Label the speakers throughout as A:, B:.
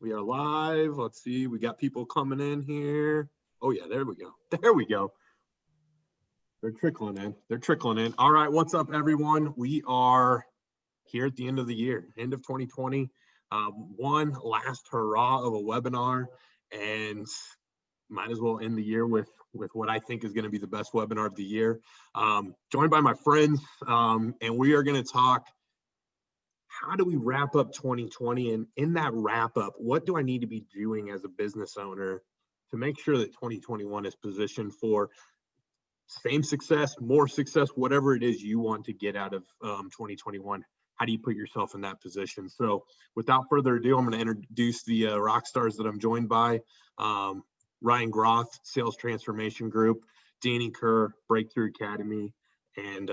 A: We are live. Let's see. We got people coming in here. Oh, yeah, there we go. There we go. They're trickling in. All right, what's up, everyone? We are here at the end of the year, end of 2020. One last hurrah of a webinar, and might as well end the year with what I think is going to be the best webinar of the year. Joined by my friends, and we are going to talk, how do we wrap up 2020? And in that wrap up, what do I need to be doing as a business owner to make sure that 2021 is positioned for same success, more success, whatever it is you want to get out of 2021? How do you put yourself in that position? So without further ado, I'm going to introduce the rock stars that I'm joined by. Ryan Groth, Sales Transformation Group, Danny Kerr, Breakthrough Academy, and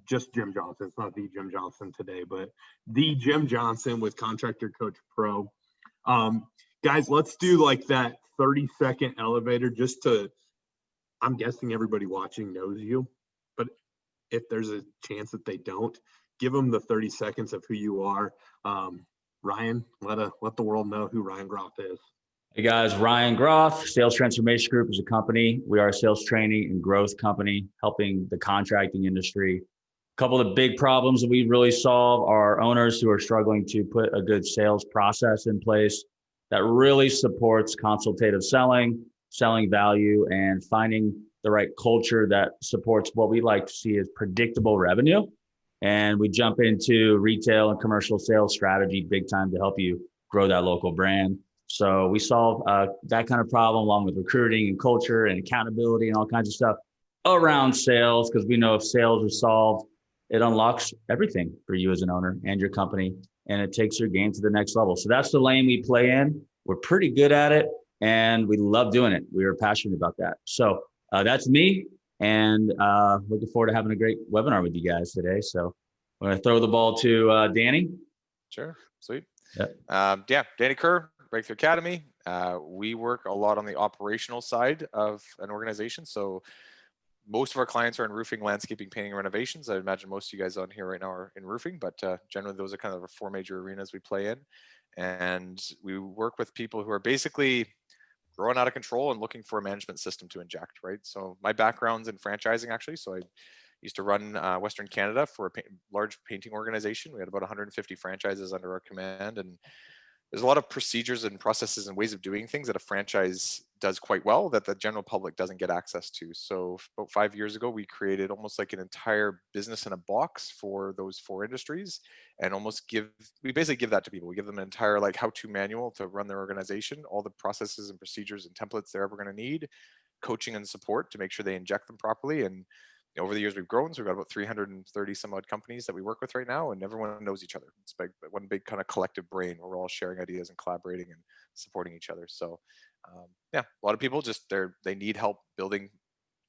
A: just Jim Johnson. It's not the Jim Johnson today, but the Jim Johnson with Contractor Coach Pro. Guys, let's do like that 30-second elevator just to, I'm guessing everybody watching knows you, but if there's a chance that they don't, give them the 30 seconds of who you are. Ryan, let the world know who Ryan Groth is.
B: Hey guys, Ryan Groth, Sales Transformation Group is a company. We are a sales training and growth company helping the contracting industry. A couple of the big problems that we really solve are owners who are struggling to put a good sales process in place that really supports consultative selling, selling value, and finding the right culture that supports what we like to see as predictable revenue. And we jump into retail and commercial sales strategy big time to help you grow that local brand. So we solve that kind of problem along with recruiting and culture and accountability and all kinds of stuff around sales, because we know if sales are solved, it unlocks everything for you as an owner and your company, and it takes your game to the next level. So that's the lane we play in. We're pretty good at it, and we love doing it. We are passionate about that. So that's me, and looking forward to having a great webinar with you guys today. So I'm going to throw the ball to Danny.
C: Sure, sweet.
B: Yeah.
C: Danny Kerr, Breakthrough Academy. We work a lot on the operational side of an organization. So most of our clients are in roofing, landscaping, painting, and renovations. I imagine most of you guys on here right now are in roofing, but generally those are kind of the four major arenas we play in. And we work with people who are basically growing out of control and looking for a management system to inject, right? So my background's in franchising, actually. So I used to run Western Canada for a large painting organization. We had about 150 franchises under our command, and there's a lot of procedures and processes and ways of doing things that a franchise does quite well that the general public doesn't get access to. So about 5 years ago, we created almost like an entire business in a box for those four industries, and we basically give that to people. We give them an entire like how-to manual to run their organization, all the processes and procedures and templates they're ever going to need, coaching and support to make sure they inject them properly. And over the years we've grown, so we've got about 330 some odd companies that we work with right now, and everyone knows each other. It's one big kind of collective brain where we're all sharing ideas and collaborating and supporting each other. So a lot of people they need help building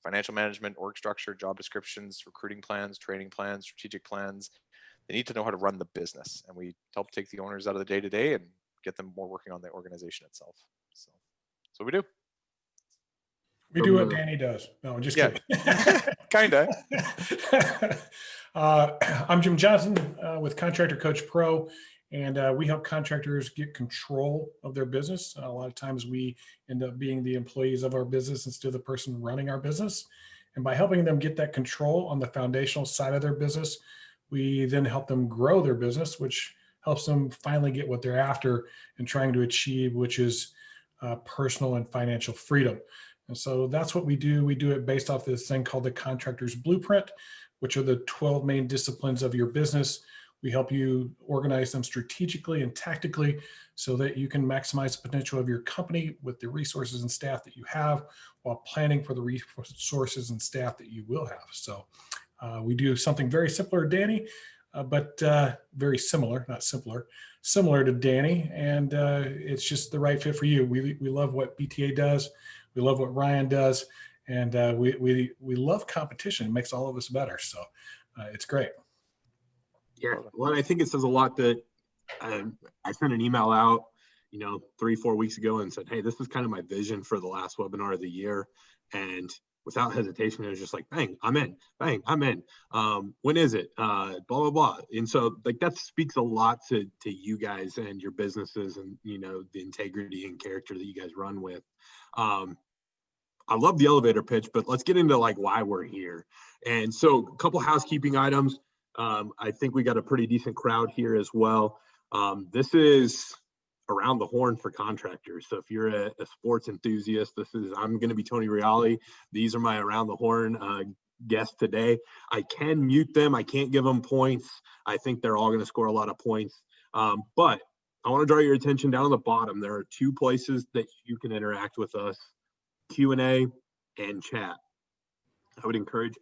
C: financial management, org structure, job descriptions, recruiting plans, training plans, strategic plans. They need to know how to run the business, and we help take the owners out of the day-to-day and get them more working on the organization itself. So that's what we do.
D: We do what Danny does. No, I'm just kidding.
C: Kinda.
D: I'm Jim Johnson with Contractor Coach Pro, and we help contractors get control of their business. A lot of times we end up being the employees of our business instead of the person running our business. And by helping them get that control on the foundational side of their business, we then help them grow their business, which helps them finally get what they're after and trying to achieve, which is personal and financial freedom. And so that's what we do. We do it based off this thing called the Contractor's Blueprint, which are the 12 main disciplines of your business. We help you organize them strategically and tactically so that you can maximize the potential of your company with the resources and staff that you have, while planning for the resources and staff that you will have. So we do something very similar to Danny, but very similar, not simpler, similar to Danny. And it's just the right fit for you. We love what BTA does. We love what Ryan does, and we love competition. It makes all of us better, so it's great.
A: Yeah, well, I think it says a lot that I sent an email out, 3-4 weeks ago and said, hey, this is kind of my vision for the last webinar of the year, and without hesitation. It was just like, bang, I'm in, bang, I'm in. When is it? Blah, blah, blah. And so like that speaks a lot to you guys and your businesses and, you know, the integrity and character that you guys run with. I love the elevator pitch, but let's get into like why we're here. And so a couple housekeeping items. I think we got a pretty decent crowd here as well. This is around the horn for contractors. So if you're a sports enthusiast, I'm going to be Tony Reale. These are my around the horn guests today. I can mute them. I can't give them points. I think they're all going to score a lot of points. But I want to draw your attention down on the bottom. There are two places that you can interact with us: Q&A and chat. I would encourage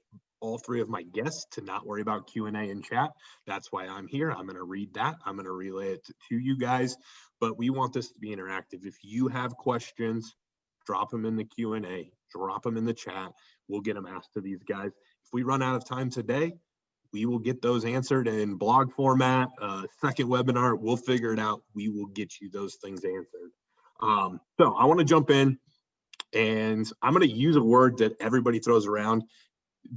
A: all three of my guests to not worry about Q&A and chat. That's why I'm here. I'm going to read that. I'm going to relay it to you guys, but we want this to be interactive. If you have questions, drop them in the Q&A, drop them in the chat. We'll get them asked to these guys. If we run out of time today, we will get those answered in blog format, second webinar. We'll figure it out. We will get you those things answered. So I want to jump in. And I'm going to use a word that everybody throws around.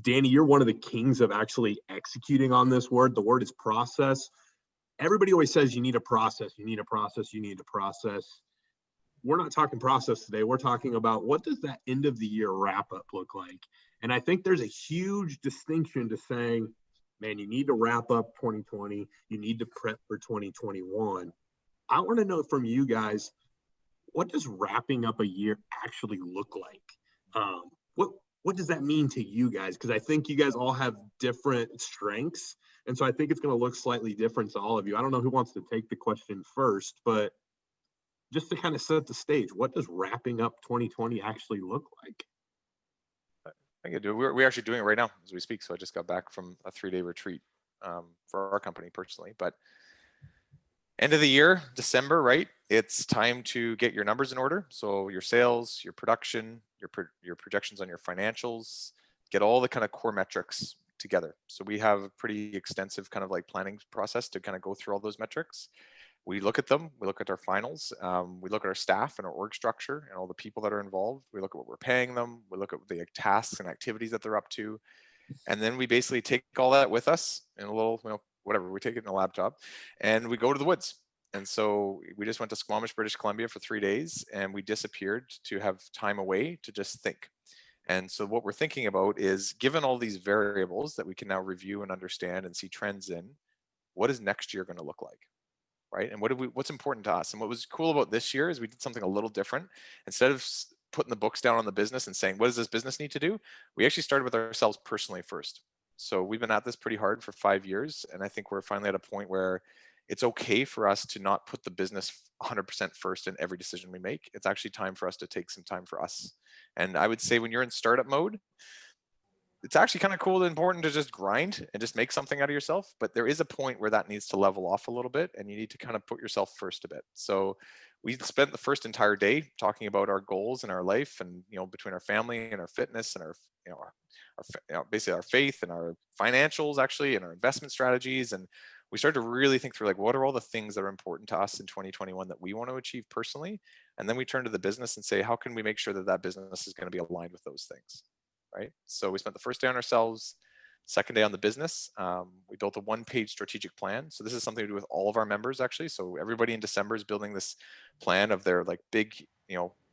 A: Danny, you're one of the kings of actually executing on this word. The word is process. Everybody always says you need a process, you need a process, you need a process. We're not talking process today. We're talking about what does that end of the year wrap up look like? And I think there's a huge distinction to saying, man, you need to wrap up 2020. You need to prep for 2021. I want to know from you guys, what does wrapping up a year actually look like? What does that mean to you guys? Because I think you guys all have different strengths. And so I think it's going to look slightly different to all of you. I don't know who wants to take the question first, but just to kind of set the stage, what does wrapping up 2020 actually look like?
C: I can do it. We're actually doing it right now as we speak. So I just got back from a 3-day retreat for our company personally. But end of the year, December, right? It's time to get your numbers in order. So your sales, your production, your projections on your financials, get all the kind of core metrics together. So we have a pretty extensive kind of like planning process to kind of go through all those metrics. We look at them, we look at our finals, we look at our staff and our org structure and all the people that are involved. We look at what we're paying them, we look at the tasks and activities that they're up to. And then we basically take all that with us in a little, whatever, we take it in a laptop and we go to the woods. And so we just went to Squamish, British Columbia for 3 days and we disappeared to have time away to just think. And so what we're thinking about is, given all these variables that we can now review and understand and see trends in, what is next year going to look like? Right? And what's important to us? And what was cool about this year is we did something a little different. Instead of putting the books down on the business and saying, what does this business need to do? We actually started with ourselves personally first. So we've been at this pretty hard for 5 years. And I think we're finally at a point where it's okay for us to not put the business 100% first in every decision we make. It's actually time for us to take some time for us. And I would say when you're in startup mode, it's actually kind of cool and important to just grind and just make something out of yourself. But there is a point where that needs to level off a little bit and you need to kind of put yourself first a bit. So we spent the first entire day talking about our goals in our life and, between our family and our fitness and our basically our faith and our financials actually and our investment strategies. And we started to really think through, like, what are all the things that are important to us in 2021 that we want to achieve personally? And then we turn to the business and say, how can we make sure that that business is going to be aligned with those things, right? So we spent the first day on ourselves, second day on the business. We built a 1-page strategic plan. So this is something to do with all of our members, actually. So everybody in December is building this plan of their like big,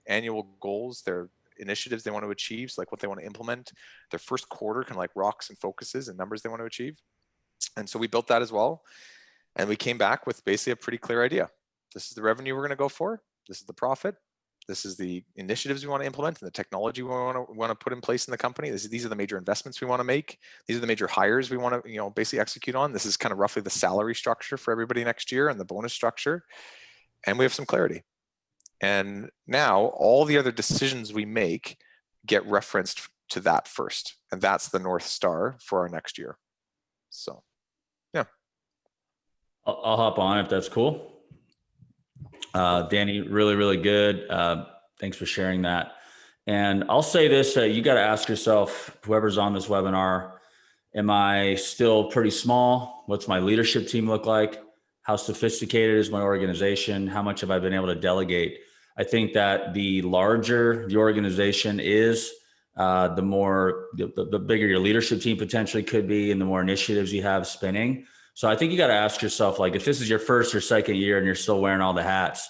C: annual goals, their initiatives they want to achieve, so like what they want to implement, their first quarter kind of like rocks and focuses and numbers they want to achieve. And so we built that as well. And we came back with basically a pretty clear idea. This is the revenue we're going to go for. This is the profit. This is the initiatives we want to implement and the technology we want to put in place in the company. These are the major investments we want to make. These are the major hires we want to, basically execute on. This is kind of roughly the salary structure for everybody next year and the bonus structure. And we have some clarity. And now all the other decisions we make get referenced to that first. And that's the North Star for our next year. So, yeah.
B: I'll hop on if that's cool. Danny, really, really good. Thanks for sharing that. And I'll say this, you got to ask yourself, whoever's on this webinar, am I still pretty small? What's my leadership team look like? How sophisticated is my organization? How much have I been able to delegate? I think that the larger the organization is, the bigger your leadership team potentially could be, and the more initiatives you have spinning. So I think you got to ask yourself, like, if this is your first or second year and you're still wearing all the hats,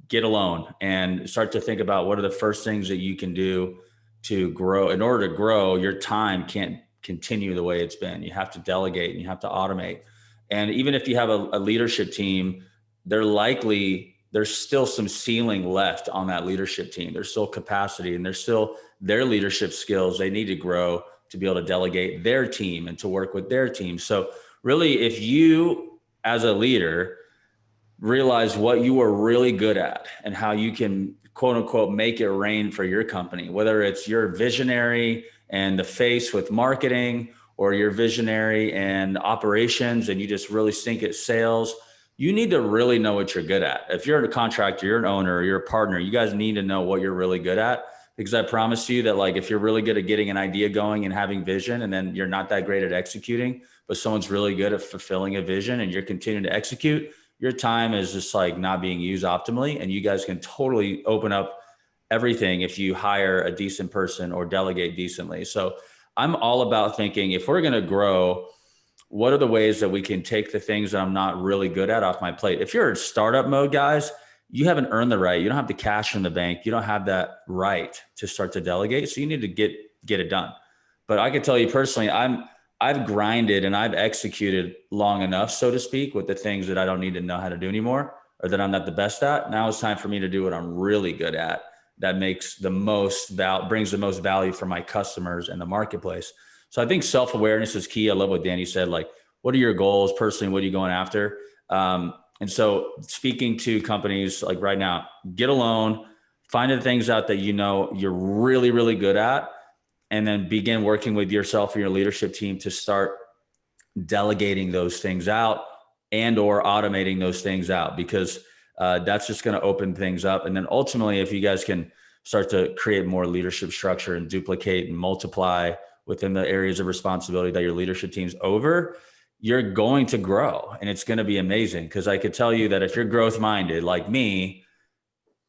B: get alone and start to think about what are the first things that you can do to grow. In order to grow, your time can't continue the way it's been. You have to delegate and you have to automate. And even if you have a leadership team, there's still some ceiling left on that leadership team. There's still capacity, and there's still their leadership skills they need to grow to be able to delegate their team and to work with their team. So really, if you as a leader realize what you are really good at and how you can, quote unquote, make it rain for your company, whether it's your visionary and the face with marketing, or your visionary and operations, and you just really stink at sales, you need to really know what you're good at. If you're a contractor, you're an owner, or you're a partner, you guys need to know what you're really good at. Because I promise you that, like, if you're really good at getting an idea going and having vision, and then you're not that great at executing, but someone's really good at fulfilling a vision and you're continuing to execute, your time is just like not being used optimally. And you guys can totally open up everything if you hire a decent person or delegate decently. So I'm all about thinking, if we're going to grow, what are the ways that we can take the things that I'm not really good at off my plate? If you're in startup mode, guys, you haven't earned the right. You don't have the cash in the bank. You don't have that right to start to delegate. So you need to get it done. But I can tell you personally, I've grinded and I've executed long enough, so to speak, with the things that I don't need to know how to do anymore, or that I'm not the best at. Now it's time for me to do what I'm really good at, that makes the most brings the most value for my customers and the marketplace. So I think self-awareness is key. I love what Danny said, like, what are your goals personally? What are you going after? And so speaking to companies like right now, get alone, find the things out that you know you're really, really good at, and then begin working with yourself and your leadership team to start delegating those things out and or automating those things out, because that's just going to open things up. And then ultimately, if you guys can start to create more leadership structure and duplicate and multiply within the areas of responsibility that your leadership team's over, you're going to grow, and it's going to be amazing. Because I could tell you that if you're growth minded like me,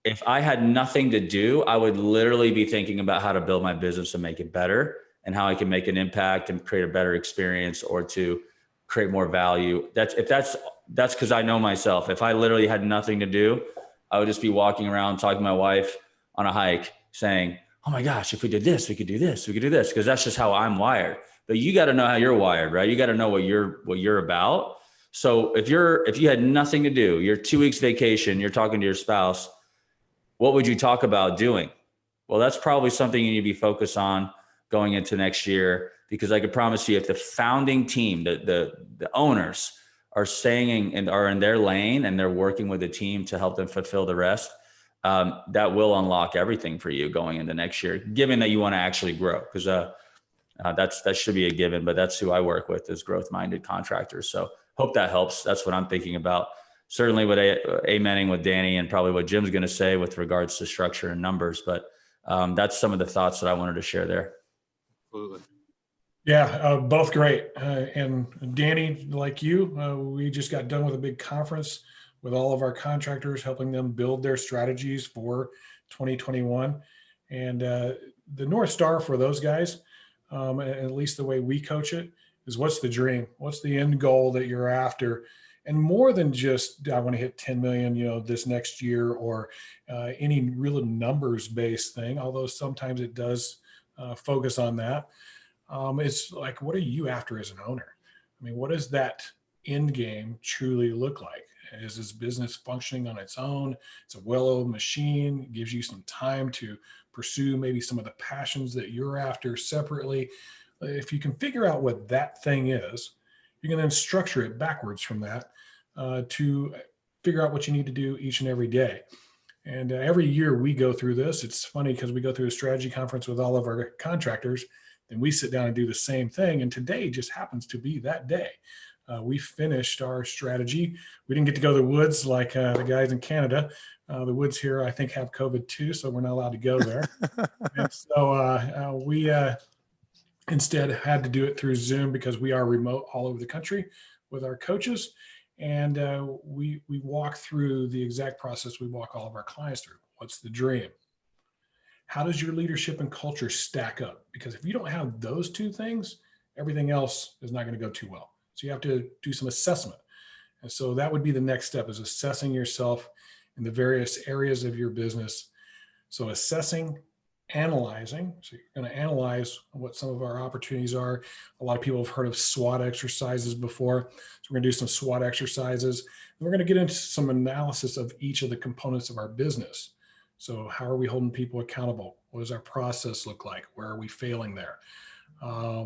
B: if I had nothing to do, I would literally be thinking about how to build my business and make it better, and how I can make an impact and create a better experience, or to create more value. That's because I know myself. If I literally had nothing to do, I would just be walking around talking to my wife on a hike saying, oh my gosh, if we did this, we could do this, we could do this. Because that's just how I'm wired. But you got to know how you're wired, right? You got to know what you're about. So if you had nothing to do, you're 2 weeks vacation, you're talking to your spouse, what would you talk about doing? Well, that's probably something you need to be focused on going into next year, because I could promise you, if the founding team, the owners are staying and are in their lane and they're working with the team to help them fulfill the rest, that will unlock everything for you going into next year, given that you want to actually grow. Because that should be a given, but that's who I work with, is growth-minded contractors. So hope that helps. That's what I'm thinking about. Certainly with amening with Danny and probably what Jim's going to say with regards to structure and numbers, but that's some of the thoughts that I wanted to share there.
A: Absolutely.
D: Yeah, both great. And Danny, like you, we just got done with a big conference with all of our contractors, helping them build their strategies for 2021. And the North Star for those guys, at least the way we coach it, is what's the dream? What's the end goal that you're after? And more than just, I want to hit 10 million, this next year, or any real numbers based thing, although sometimes it does focus on that. It's like, what are you after as an owner? I mean, what does that end game truly look like? Is this business functioning on its own? It's a well-oiled machine. It gives you some time to pursue maybe some of the passions that you're after separately. If you can figure out what that thing is, you can then structure it backwards from that to figure out what you need to do each and every day. And every year we go through this. It's funny because we go through a strategy conference with all of our contractors, then we sit down and do the same thing. And today just happens to be that day. We finished our strategy. We didn't get to go to the woods like the guys in Canada. The woods here, I think, have COVID too, so we're not allowed to go there. And so we instead had to do it through Zoom, because we are remote all over the country with our coaches. And we walk through the exact process we walk all of our clients through. What's the dream? how does your leadership and culture stack up? Because if you don't have those two things, everything else is not going to go too well. So you have to do some assessment. And so that would be the next step, is assessing yourself in the various areas of your business. So assessing, analyzing. So you're going to analyze what some of our opportunities are. A lot of people have heard of SWOT exercises before. So we're going to do some SWOT exercises. And we're going to get into some analysis of each of the components of our business. So how are we holding people accountable? What does our process look like? Where are we failing there? How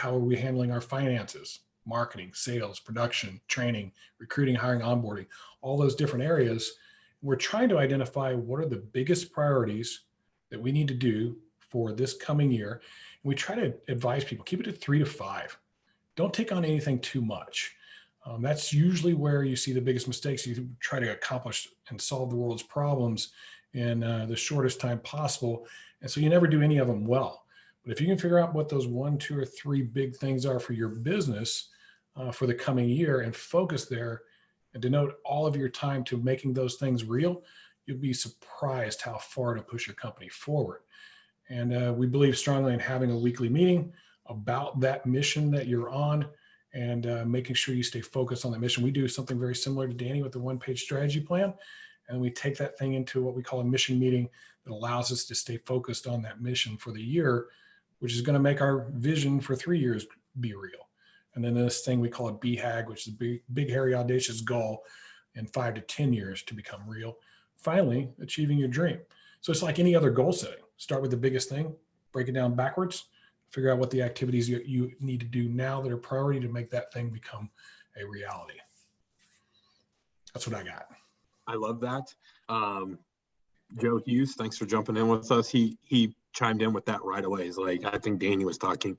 D: are we handling our finances, marketing, sales, production, training, recruiting, hiring, onboarding, all those different areas. We're trying to identify what are the biggest priorities that we need to do for this coming year. And we try to advise people, keep it at 3 to 5. Don't take on anything too much. That's usually where you see the biggest mistakes. You try to accomplish and solve the world's problems in the shortest time possible. And so you never do any of them well. But if you can figure out what those 1, 2, or 3 big things are for your business for the coming year and focus there and devote all of your time to making those things real, you'll be surprised how far to push your company forward. And we believe strongly in having a weekly meeting about that mission that you're on and making sure you stay focused on that mission. We do something very similar to Danny with the one-page strategy plan. And we take that thing into what we call a mission meeting that allows us to stay focused on that mission for the year, which is going to make our vision for 3 years be real. And then this thing we call a BHAG, which is a big, hairy, audacious goal in 5 to 10 years to become real. Finally, achieving your dream. So it's like any other goal setting. Start with the biggest thing, break it down backwards, figure out what the activities you need to do now that are priority to make that thing become a reality. That's what I got.
A: I love that. Joe Hughes, thanks for jumping in with us. He chimed in with that right away. He's like, I think Danny was talking,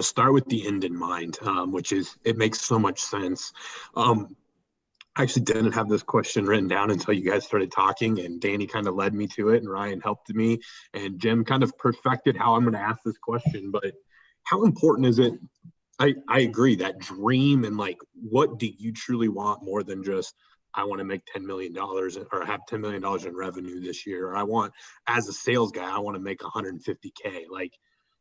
A: start with the end in mind, which is, it makes so much sense. I actually didn't have this question written down until you guys started talking, and Danny kind of led me to it, and Ryan helped me, and Jim kind of perfected how I'm going to ask this question. But how important is it? I agree, that dream, and like, what do you truly want more than just, I want to make $10 million or have $10 million in revenue this year, or I want, as a sales guy, I want to make 150K. Like,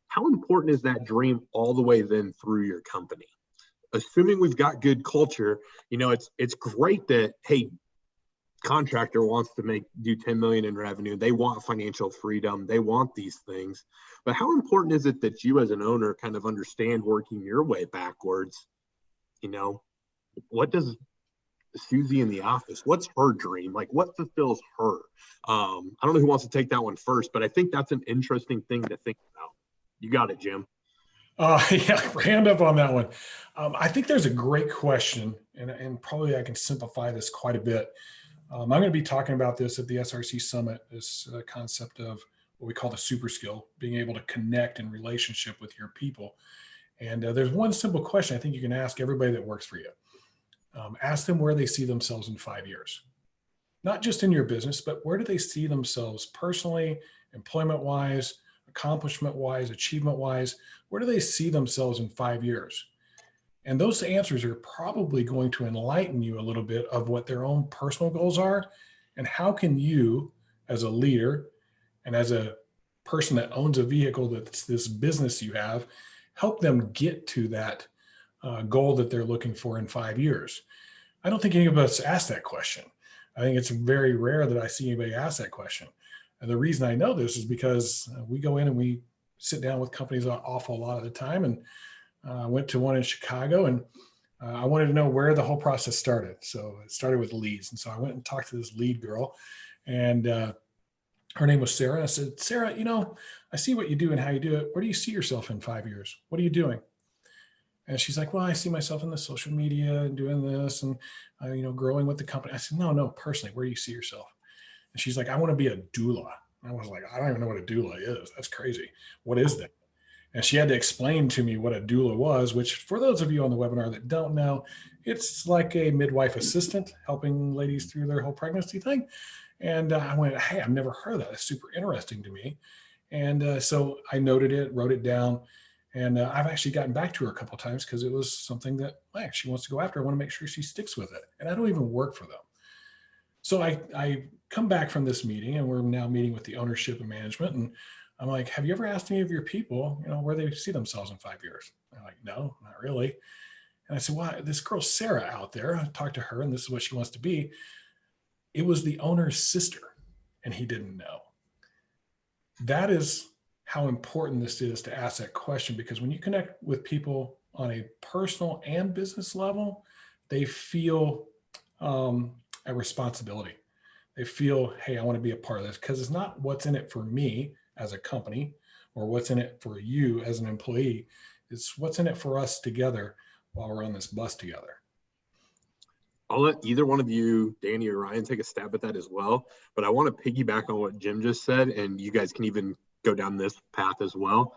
A: how important is that dream all the way then through your company? Assuming we've got good culture, it's great that, hey, contractor wants to do 10 million in revenue. They want financial freedom. They want these things. But how important is it that you as an owner kind of understand working your way backwards? What does Susie in the office, what's her dream? Like, what fulfills her? I don't know who wants to take that one first, but I think that's an interesting thing to think about. You got it, Jim.
D: Yeah, hand up on that one. I think there's a great question, and probably I can simplify this quite a bit. I'm going to be talking about this at the SRC Summit, this concept of what we call the super skill, being able to connect in relationship with your people. And there's one simple question I think you can ask everybody that works for you. Ask them where they see themselves in 5 years. Not just in your business, but where do they see themselves personally, employment-wise, accomplishment-wise, achievement-wise? Where do they see themselves in 5 years? And those answers are probably going to enlighten you a little bit of what their own personal goals are, and how can you, as a leader and as a person that owns a vehicle that's this business you have, help them get to that goal that they're looking for in 5 years. I don't think any of us ask that question. I think it's very rare that I see anybody ask that question. And the reason I know this is because we go in and we sit down with companies an awful lot of the time. And I went to one in Chicago, and I wanted to know where the whole process started. So it started with leads. And so I went and talked to this lead girl, and her name was Sarah. I said, Sarah, I see what you do and how you do it. Where do you see yourself in 5 years? What are you doing? And she's like, well, I see myself in the social media and doing this and, growing with the company. I said, no, personally, where do you see yourself? And she's like, I want to be a doula. And I was like, I don't even know what a doula is. That's crazy. What is that? And she had to explain to me what a doula was, which, for those of you on the webinar that don't know, it's like a midwife assistant helping ladies through their whole pregnancy thing. And I went, hey, I've never heard of that. That's super interesting to me. And so I noted it, wrote it down. And I've actually gotten back to her a couple of times because it was something that she wants to go after. I want to make sure she sticks with it. And I don't even work for them. So I come back from this meeting, and we're now meeting with the ownership and management. And I'm like, have you ever asked any of your people, where they see themselves in 5 years? They're like, no, not really. And I said, well, this girl, Sarah, out there, I talked to her, and this is what she wants to be. It was the owner's sister, and he didn't know. That is how important this is to ask that question, because when you connect with people on a personal and business level, they feel a responsibility. They feel, hey, I want to be a part of this, because it's not what's in it for me as a company or what's in it for you as an employee. It's what's in it for us together while we're on this bus together.
A: I'll let either one of you, Danny or Ryan, take a stab at that as well. But I want to piggyback on what Jim just said, and you guys can even go down this path as well.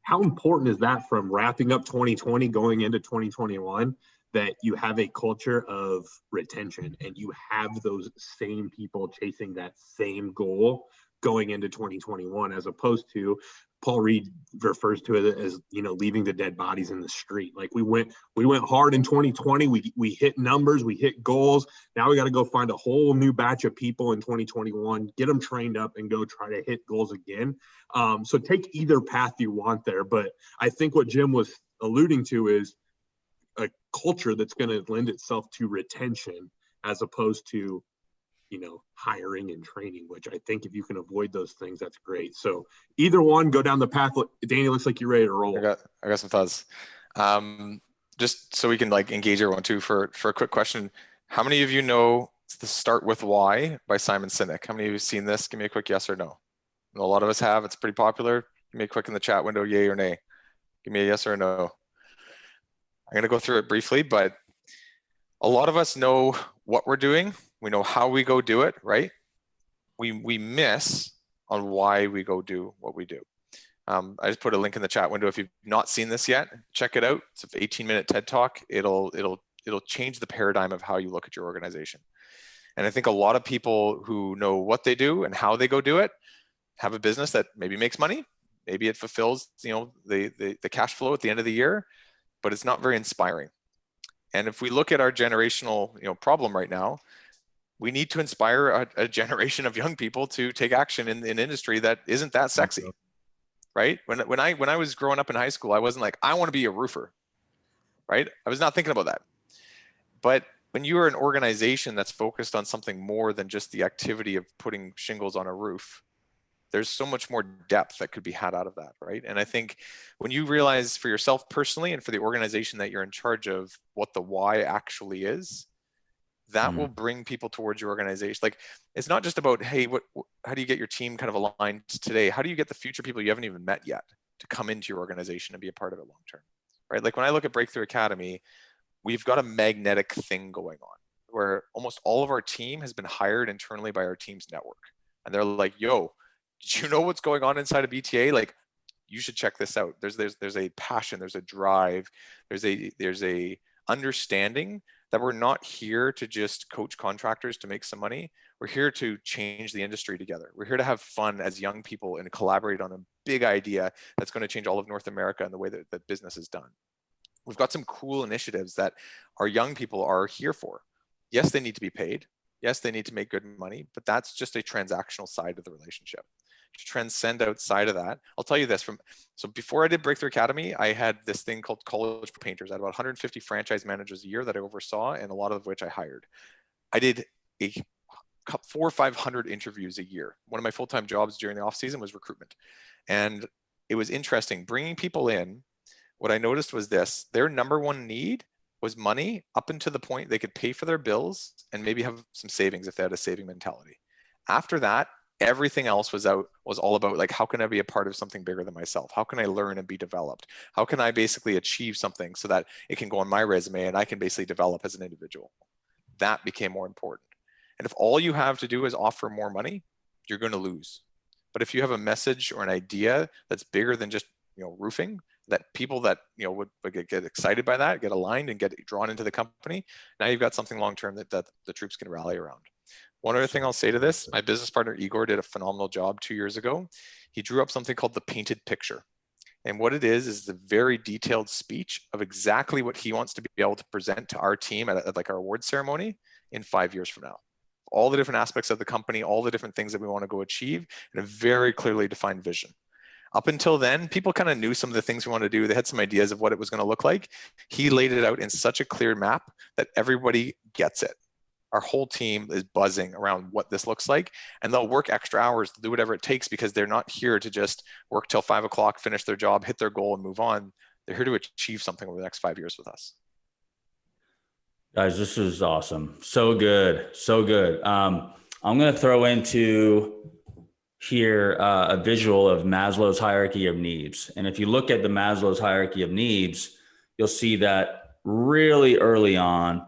A: How important is that from wrapping up 2020, going into 2021, that you have a culture of retention and you have those same people chasing that same goal going into 2021, as opposed to Paul Reed refers to it as, leaving the dead bodies in the street. Like we went hard in 2020. We hit numbers, we hit goals. Now we got to go find a whole new batch of people in 2021, get them trained up and go try to hit goals again. So take either path you want there. But I think what Jim was alluding to is a culture that's going to lend itself to retention as opposed to, hiring and training, which I think if you can avoid those things, that's great. So either one, go down the path. Danny, looks like you're ready to roll.
C: I got some thoughts. Just so we can engage everyone too for a quick question. How many of you know the Start With Why by Simon Sinek? How many of you have seen this? Give me a quick yes or no. A lot of us have. It's pretty popular. Give me a quick in the chat window, yay or nay. Give me a yes or a no. I'm going to go through it briefly, but a lot of us know what we're doing. We know how we go do it, right? We miss on why we go do what we do. I just put a link in the chat window. If you've not seen this yet, check it out. It's an 18-minute TED Talk. It'll change the paradigm of how you look at your organization. And I think a lot of people who know what they do and how they go do it have a business that maybe makes money. Maybe it fulfills, the cash flow at the end of the year, but it's not very inspiring. And if we look at our generational, problem right now, we need to inspire a generation of young people to take action in an industry that isn't that sexy, right? When I was growing up in high school, I wasn't like, I want to be a roofer, right? I was not thinking about that. But when you are an organization that's focused on something more than just the activity of putting shingles on a roof, there's so much more depth that could be had out of that, right? And I think when you realize for yourself personally and for the organization that you're in charge of what the why actually is, that will bring people towards your organization. Like, it's not just about, hey, how do you get your team kind of aligned today? How do you get the future people you haven't even met yet to come into your organization and be a part of it long term, right? Like when I look at Breakthrough Academy, we've got a magnetic thing going on where almost all of our team has been hired internally by our team's network. And they're like, yo, did you know what's going on inside of BTA? Like, you should check this out. There's a passion, there's a drive, there's a understanding that we're not here to just coach contractors to make some money. We're here to change the industry together. We're here to have fun as young people and collaborate on a big idea that's going to change all of North America and the way that business is done. We've got some cool initiatives that our young people are here for. Yes, they need to be paid. Yes, they need to make good money, but that's just a transactional side of the relationship. To transcend outside of that, I'll tell you this, so before I did Breakthrough Academy, I had this thing called College Painters. I had about 150 franchise managers a year that I oversaw, and a lot of which I hired. I did 400 or 500 interviews a year. One of my full-time jobs during the off season was recruitment. And it was interesting bringing people in. What I noticed was this: their number one need was money, up until the point they could pay for their bills and maybe have some savings if they had a saving mentality. After that, everything else was all about, like, how can I be a part of something bigger than myself? How can I learn and be developed? How can I basically achieve something so that it can go on my resume and I can basically develop as an individual? That became more important. And if all you have to do is offer more money, you're going to lose. But if you have a message or an idea that's bigger than just, roofing, that people that, would get excited by that, get aligned and get drawn into the company, now you've got something long-term that the troops can rally around. One other thing I'll say to this, my business partner, Igor, did a phenomenal job 2 years ago. He drew up something called the painted picture. And what it is the very detailed speech of exactly what he wants to be able to present to our team at like our award ceremony in 5 years from now. all the different aspects of the company, all the different things that we want to go achieve, and a very clearly defined vision. Up until then, people kind of knew some of the things we want to do. They had some ideas of what it was going to look like. He laid it out in such a clear map that everybody gets it. Our whole team is buzzing around what this looks like, and they'll work extra hours to do whatever it takes, because they're not here to just work till 5 o'clock, finish their job, hit their goal, and move on. They're here to achieve something over the next 5 years with us.
B: Guys, this is awesome. So good. So good. I'm going to throw into here a visual of Maslow's hierarchy of needs. And if you look at the Maslow's hierarchy of needs, you'll see that really early on,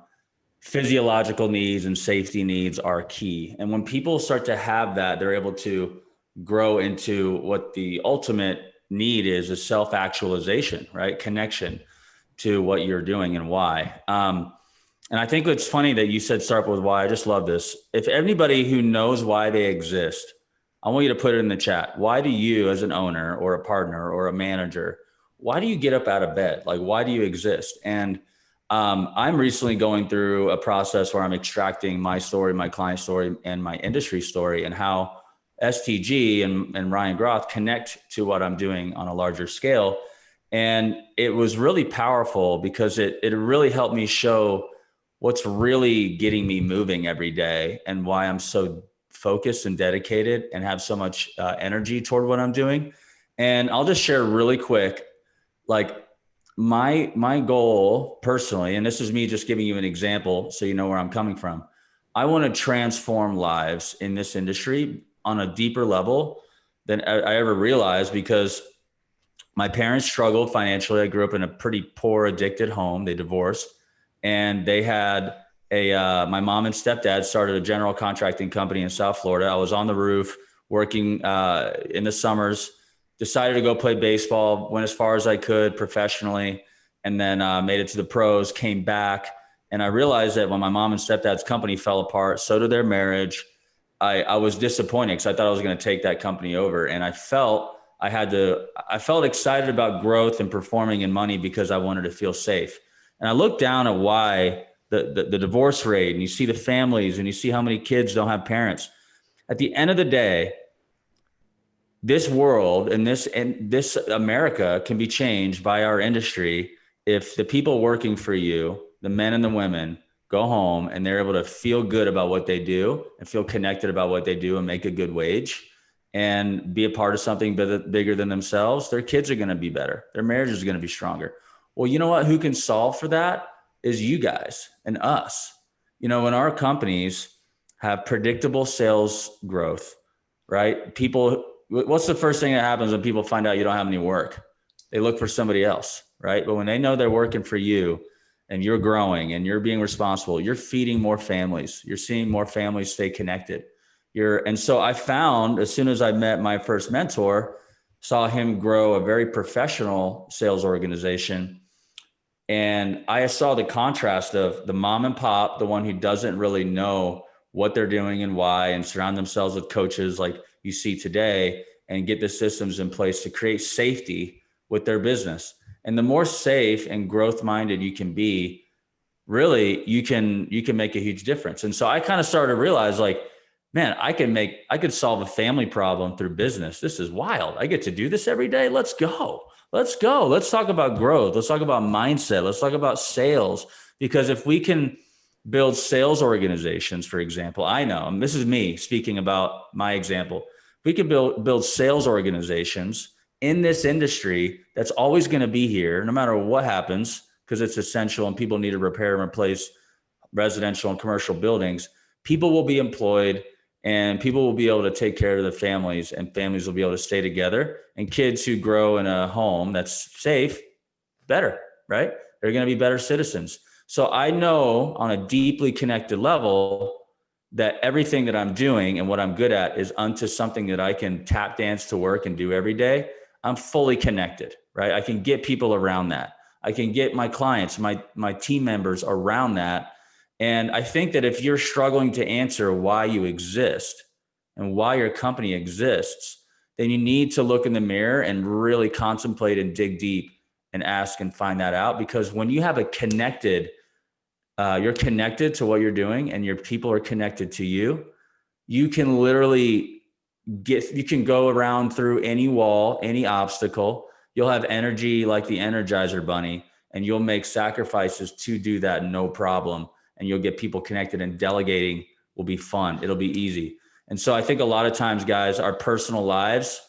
B: physiological needs and safety needs are key. And when people start to have that, they're able to grow into what the ultimate need is self-actualization, right? Connection to what you're doing and why. And I think it's funny that you said start with why. I just love this. If anybody who knows why they exist, I want you to put it in the chat. Why do you, as an owner or a partner or a manager, why do you get up out of bed? Like, why do you exist? And I'm recently going through a process where I'm extracting my story, my client story, and my industry story, and how STG and Ryan Groth connect to what I'm doing on a larger scale. And it was really powerful because it really helped me show what's really getting me moving every day and why I'm so focused and dedicated and have so much energy toward what I'm doing. And I'll just share really quick, like my goal personally, and this is me just giving you an example so you know where I'm coming from. I want to transform lives in this industry on a deeper level than I ever realized, because my parents struggled financially. I grew up in a pretty poor, addicted home. They divorced, and they had my mom and stepdad started a general contracting company in South Florida. I was on the roof working in the summers, decided to go play baseball, went as far as I could professionally, and then made it to the pros, came back. And I realized that when my mom and stepdad's company fell apart, so did their marriage. I was disappointed because I thought I was going to take that company over. And I felt excited about growth and performing in money because I wanted to feel safe. And I looked down at why the divorce rate, and you see the families, and you see how many kids don't have parents. At the end of the day, this world and this America can be changed by our industry if the people working for you, the men and the women, go home and they're able to feel good about what they do and feel connected about what they do and make a good wage and be a part of something bigger than themselves. Their kids are going to be better. Their marriage is going to be stronger. Well, you know what? Who can solve for that is you guys and us. You know, when our companies have predictable sales growth, right? What's the first thing that happens when people find out you don't have any work? They look for somebody else, right? But when they know they're working for you and you're growing and you're being responsible, you're feeding more families. You're seeing more families stay connected. And so I found, as soon as I met my first mentor, saw him grow a very professional sales organization. And I saw the contrast of the mom and pop, the one who doesn't really know what they're doing and why, and surround themselves with coaches like you see today, and get the systems in place to create safety with their business. And the more safe and growth minded you can be, really, you can make a huge difference. And so I kind of started to realize, like, man, I could solve a family problem through business. This is wild. I get to do this every day. Let's go. Let's talk about growth. Let's talk about mindset. Let's talk about sales. Because if we can build sales organizations, for example, I know, and this is me speaking about my example. We can build sales organizations in this industry that's always going to be here, no matter what happens, because it's essential and people need to repair and replace residential and commercial buildings. People will be employed, and people will be able to take care of their families, and families will be able to stay together, and kids who grow in a home that's safe, better, right? They're going to be better citizens. So I know on a deeply connected level that everything that I'm doing and what I'm good at is unto something that I can tap dance to work and do every day. I'm fully connected, right? I can get people around that. I can get my clients, my team members around that. And I think that if you're struggling to answer why you exist and why your company exists, then you need to look in the mirror and really contemplate and dig deep and ask and find that out. Because when you have a connected you're connected to what you're doing and your people are connected to you, you can literally you can go around through any wall, any obstacle. You'll have energy like the Energizer Bunny, and you'll make sacrifices to do that, no problem. And you'll get people connected, and delegating will be fun. It'll be easy. And so I think a lot of times, guys, our personal lives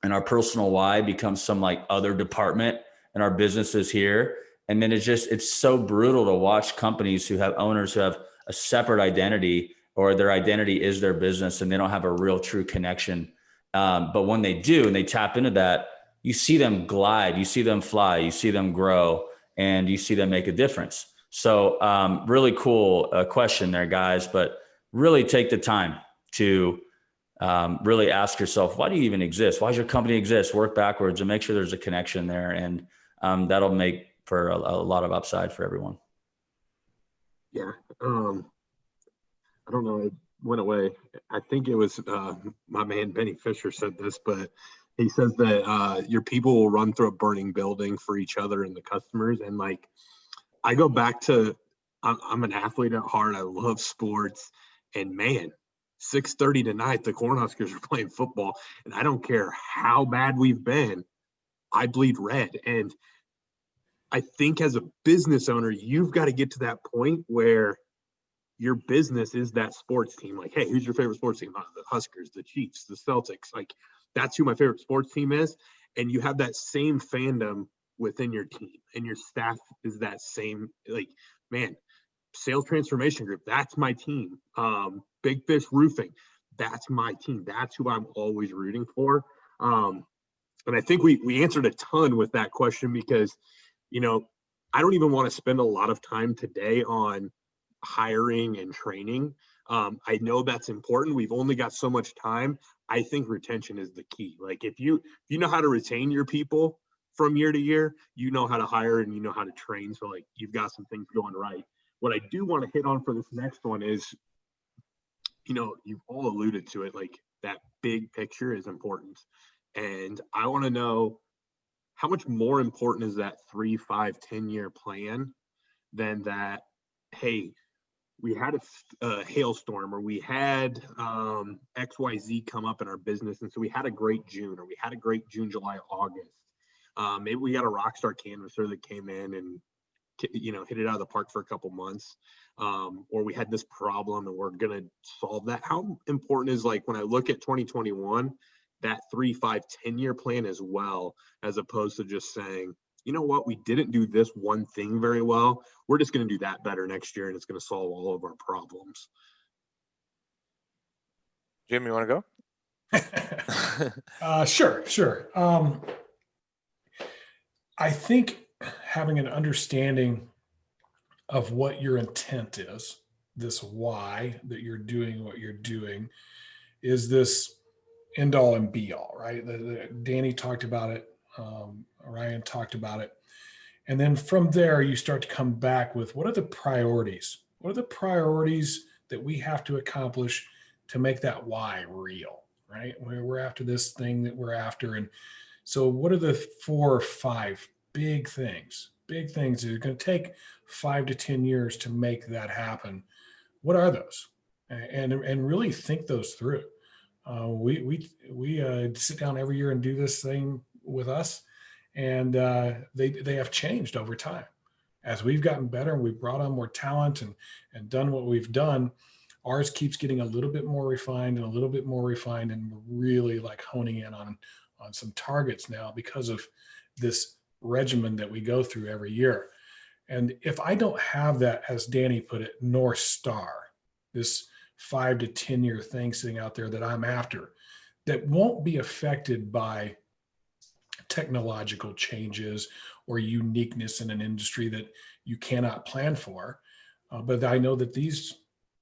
B: and our personal why becomes some like other department in our businesses here. And then it's so brutal to watch companies who have owners who have a separate identity, or their identity is their business, and they don't have a real true connection. But when they do, and they tap into that, you see them glide, you see them fly, you see them grow, and you see them make a difference. So really cool question there, guys, but really take the time to really ask yourself, why do you even exist? Why does your company exist? Work backwards and make sure there's a connection there. And that'll make for a lot of upside for everyone.
A: Yeah. I don't know. It went away. I think it was my man Benny Fisher said this, but he says that your people will run through a burning building for each other and the customers. And like, I go back to, I'm an athlete at heart. I love sports, and man, 6:30 tonight, the Cornhuskers are playing football, and I don't care how bad we've been, I bleed red. And I think as a business owner, you've got to get to that point where your business is that sports team. Like, hey, who's your favorite sports team? The Huskers, the Chiefs, the Celtics. Like, that's who my favorite sports team is. And you have that same fandom within your team, and your staff is that same. Like, man, sales transformation group, that's my team. Big Fish Roofing, that's my team. That's who I'm always rooting for. And I think we answered a ton with that question, because, you know, I don't even want to spend a lot of time today on hiring and training. I know that's important. We've only got so much time. I think retention is the key. Like, if you know how to retain your people from year to year, you know how to hire and you know how to train. So like, you've got some things going right. What I do want to hit on for this next one is, you know, you've all alluded to it, like that big picture is important. And I want to know, how much more important is that 3, 5, 10-year plan than that, hey, we had a hailstorm, or we had XYZ come up in our business, and so we had a great June, or we had a great June, July, August. Maybe we got a rock star canvasser that came in and, you know, hit it out of the park for a couple months, or we had this problem and we're going to solve that. How important is, like, when I look at 2021, that 3, 5, 10-year plan as well, as opposed to just saying, you know what, we didn't do this one thing very well, we're just going to do that better next year, and it's going to solve all of our problems.
C: Jim, you want to go?
D: Sure. I think having an understanding of what your intent is, this why that you're doing what you're doing, is this end all and be all, right? Danny talked about it. Ryan talked about it. And then from there, you start to come back with, what are the priorities? What are the priorities that we have to accomplish to make that why real, right? We're after this thing that we're after. And so what are the 4 or 5 big things that are going to take 5 to 10 years to make that happen? What are those? And really think those through. We sit down every year and do this thing with us, and they have changed over time. As we've gotten better and we've brought on more talent and done what we've done, ours keeps getting a little bit more refined, and we're really like honing in on some targets now because of this regimen that we go through every year. And if I don't have that, as Danny put it, North Star, this 5 to 10 year thing sitting out there that I'm after, that won't be affected by technological changes or uniqueness in an industry that you cannot plan for. But I know that these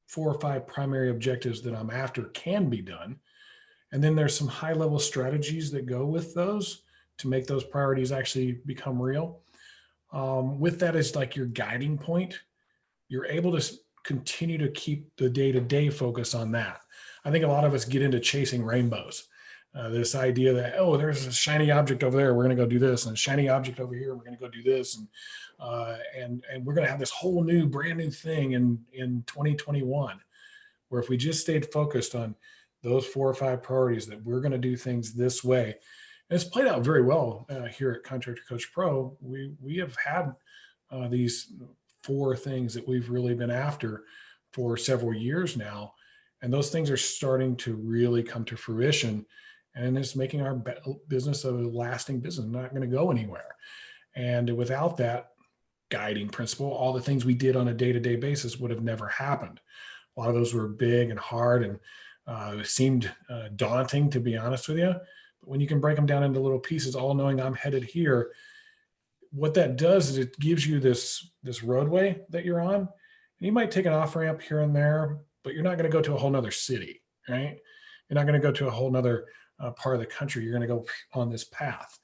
D: 4 or 5 primary objectives that I'm after can be done. And then there's some high level strategies that go with those to make those priorities actually become real. With that as like your guiding point, you're able to continue to keep the day-to-day focus on that. I think a lot of us get into chasing rainbows. This idea that, oh, there's a shiny object over there, we're going to go do this, and a shiny object over here, we're going to go do this, and we're going to have this whole new, brand new thing in 2021. Where if we just stayed focused on those 4 or 5 priorities, that we're going to do things this way, and it's played out very well here at Contractor Coach Pro. We have had these 4 things that we've really been after for several years now, and those things are starting to really come to fruition. And it's making our business a lasting business, not going to go anywhere. And without that guiding principle, all the things we did on a day-to-day basis would have never happened. A lot of those were big and hard and seemed daunting, to be honest with you. But when you can break them down into little pieces, all knowing I'm headed here, what that does is it gives you this roadway that you're on. And you might take an off ramp here and there, but you're not going to go to a whole nother city, right? You're not going to go to a whole nother part of the country. You're going to go on this path.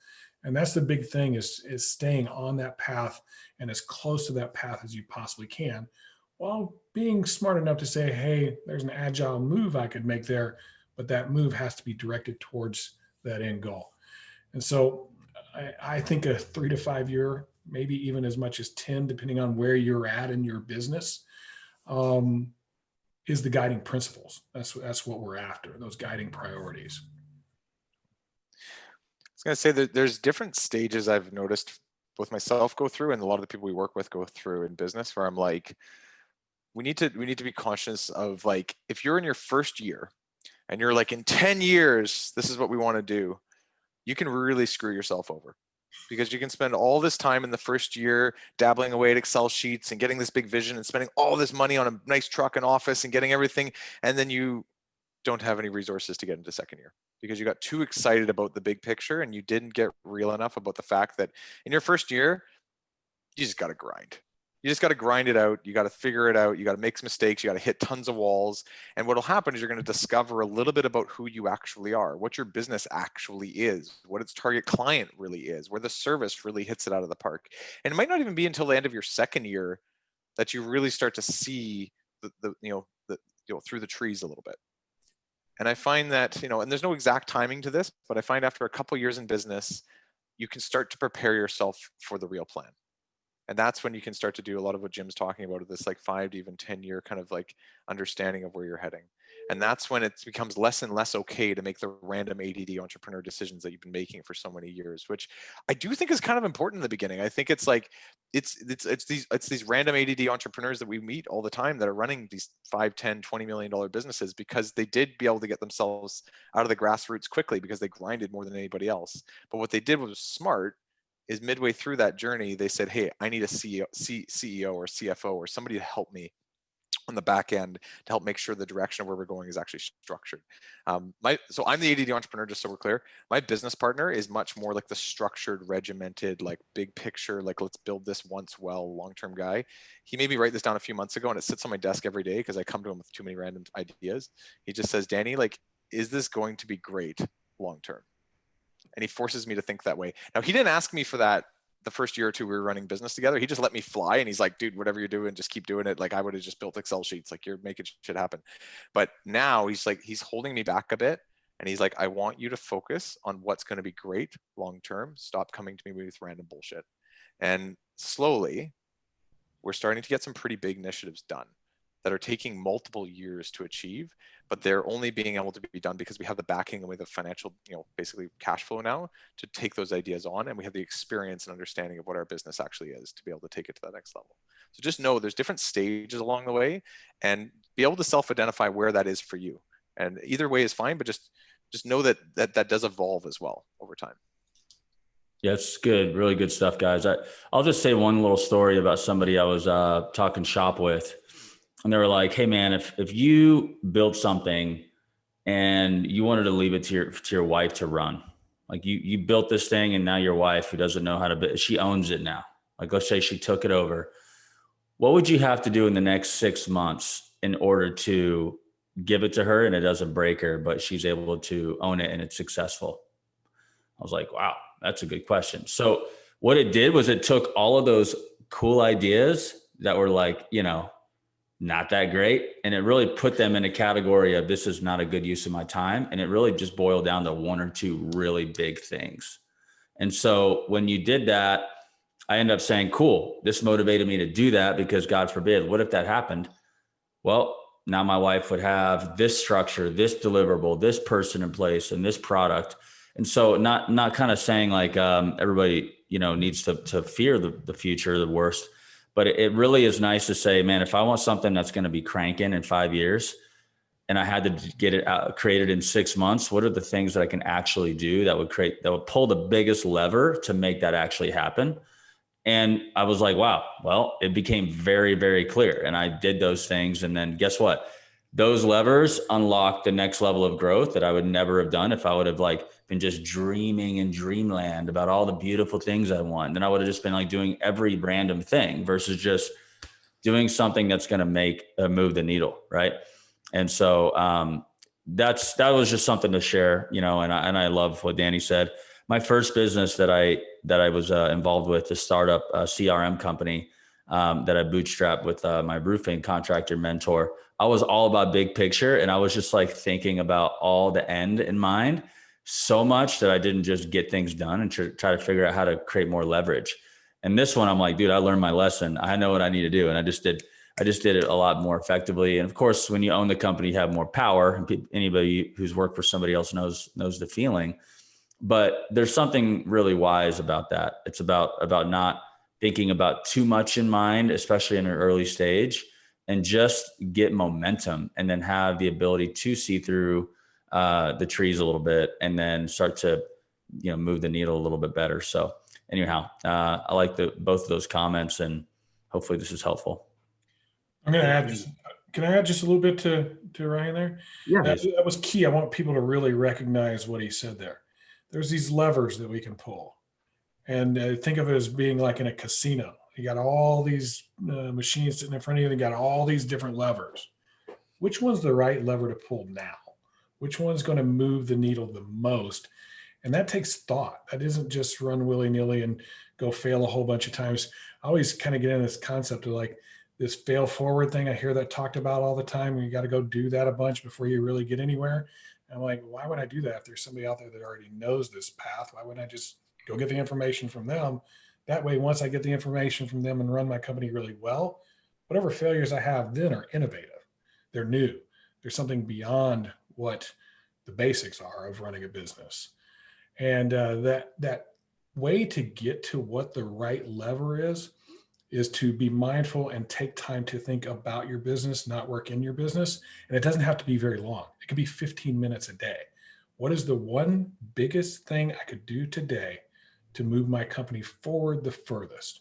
D: And that's the big thing, is staying on that path and as close to that path as you possibly can, while being smart enough to say, hey, there's an agile move I could make there, but that move has to be directed towards that end goal. And so I think a 3 to 5 year, maybe even as much as 10, depending on where you're at in your business, is the guiding principles. That's what we're after, those guiding priorities.
C: I was going to say that there's different stages I've noticed both myself go through and a lot of the people we work with go through in business, where I'm like, we need to be conscious of, like, if you're in your first year and you're like, in 10 years, this is what we want to do, you can really screw yourself over, because you can spend all this time in the first year dabbling away at Excel sheets and getting this big vision and spending all this money on a nice truck and office and getting everything. And then you don't have any resources to get into second year because you got too excited about the big picture and you didn't get real enough about the fact that in your first year, you just got to grind. You just got to grind it out. You got to figure it out. You got to make some mistakes. You got to hit tons of walls. And what will happen is you're going to discover a little bit about who you actually are, what your business actually is, what its target client really is, where the service really hits it out of the park. And it might not even be until the end of your second year that you really start to see through the trees a little bit. And I find that, and there's no exact timing to this, but I find after a couple years in business, you can start to prepare yourself for the real plan. And that's when you can start to do a lot of what Jim's talking about, this like 5 to even 10 year kind of like understanding of where you're heading. And that's when it becomes less and less okay to make the random ADD entrepreneur decisions that you've been making for so many years, which I do think is kind of important in the beginning. I think it's like, it's these random ADD entrepreneurs that we meet all the time that are running these 5, 10, $20 million businesses because they did be able to get themselves out of the grassroots quickly because they grinded more than anybody else. But what they did was smart, is midway through that journey, they said, hey, I need a CEO or CFO or somebody to help me on the back end to help make sure the direction of where we're going is actually structured. So I'm the ADD entrepreneur, just so we're clear. My business partner is much more like the structured, regimented, like big picture, like let's build this once well, long-term guy. He made me write this down a few months ago and it sits on my desk every day because I come to him with too many random ideas. He just says, Danny, like, is this going to be great long-term? And he forces me to think that way. Now, he didn't ask me for that the first year or two we were running business together. He just let me fly and he's like, dude, whatever you're doing, just keep doing it. Like I would have just built Excel sheets, like you're making shit happen. But now he's like, he's holding me back a bit. And he's like, I want you to focus on what's going to be great long-term. Stop coming to me with random bullshit. And slowly, we're starting to get some pretty big initiatives done that are taking multiple years to achieve, but they're only being able to be done because we have the backing and we have the financial, basically cash flow now to take those ideas on. And we have the experience and understanding of what our business actually is to be able to take it to that next level. So just know there's different stages along the way and be able to self-identify where that is for you. And either way is fine, but just know that does evolve as well over time.
B: Yeah, it's good. Really good stuff, guys. I'll just say one little story about somebody I was talking shop with. And they were like, hey man, if you built something and you wanted to leave it to your wife to run, like you built this thing and now your wife, who doesn't know how to she owns it now. Like let's say she took it over. What would you have to do in the next 6 months in order to give it to her and it doesn't break her, but she's able to own it and it's successful? I was like, wow, that's a good question. So what it did was it took all of those cool ideas that were like, not that great. And it really put them in a category of, this is not a good use of my time. And it really just boiled down to one or two really big things. And so when you did that, I ended up saying, cool, this motivated me to do that, because God forbid, what if that happened? Well, now my wife would have this structure, this deliverable, this person in place, and this product. And so not kind of saying like everybody, needs to fear the future, the worst, but it really is nice to say, man, if I want something that's going to be cranking in 5 years and I had to get it out, created in 6 months, what are the things that I can actually do that would pull the biggest lever to make that actually happen? And I was like, wow, well, it became very, very clear. And I did those things. And then guess what? Those levers unlocked the next level of growth that I would never have done if I would have been just dreaming in dreamland about all the beautiful things I want. Then I would have just been doing every random thing versus just doing something that's going to move the needle. Right. And so that was just something to share, and I love what Danny said. My first business that I was involved with, the startup CRM company that I bootstrapped with my roofing contractor mentor, I was all about big picture. And I was just thinking about all the end in mind so much that I didn't just get things done and try to figure out how to create more leverage. And this one, I'm like, dude, I learned my lesson. I know what I need to do. And I just did it a lot more effectively. And of course, when you own the company, you have more power. And anybody who's worked for somebody else knows the feeling. But there's something really wise about that. It's about not thinking about too much in mind, especially in an early stage, and just get momentum and then have the ability to see through the trees a little bit and then start to, move the needle a little bit better. So anyhow, I like both of those comments, and hopefully this is helpful.
D: I'm going to add can I add just a little bit to Ryan there?
A: Yeah.
D: That was key. I want people to really recognize what he said there. There's these levers that we can pull, and think of it as being like in a casino. You got all these machines sitting in front of you. They got all these different levers. Which one's the right lever to pull now? Which one's going to move the needle the most? And that takes thought. That isn't just run willy-nilly and go fail a whole bunch of times. I always kind of get in this concept of this fail forward thing. I hear that talked about all the time. You got to go do that a bunch before you really get anywhere. And I'm like, why would I do that? If there's somebody out there that already knows this path, why wouldn't I just go get the information from them? That way, once I get the information from them and run my company really well, whatever failures I have then are innovative. They're new. There's something beyond what the basics are of running a business. And that way to get to what the right lever is to be mindful and take time to think about your business, not work in your business. And it doesn't have to be very long. It could be 15 minutes a day. What is the one biggest thing I could do today to move my company forward the furthest?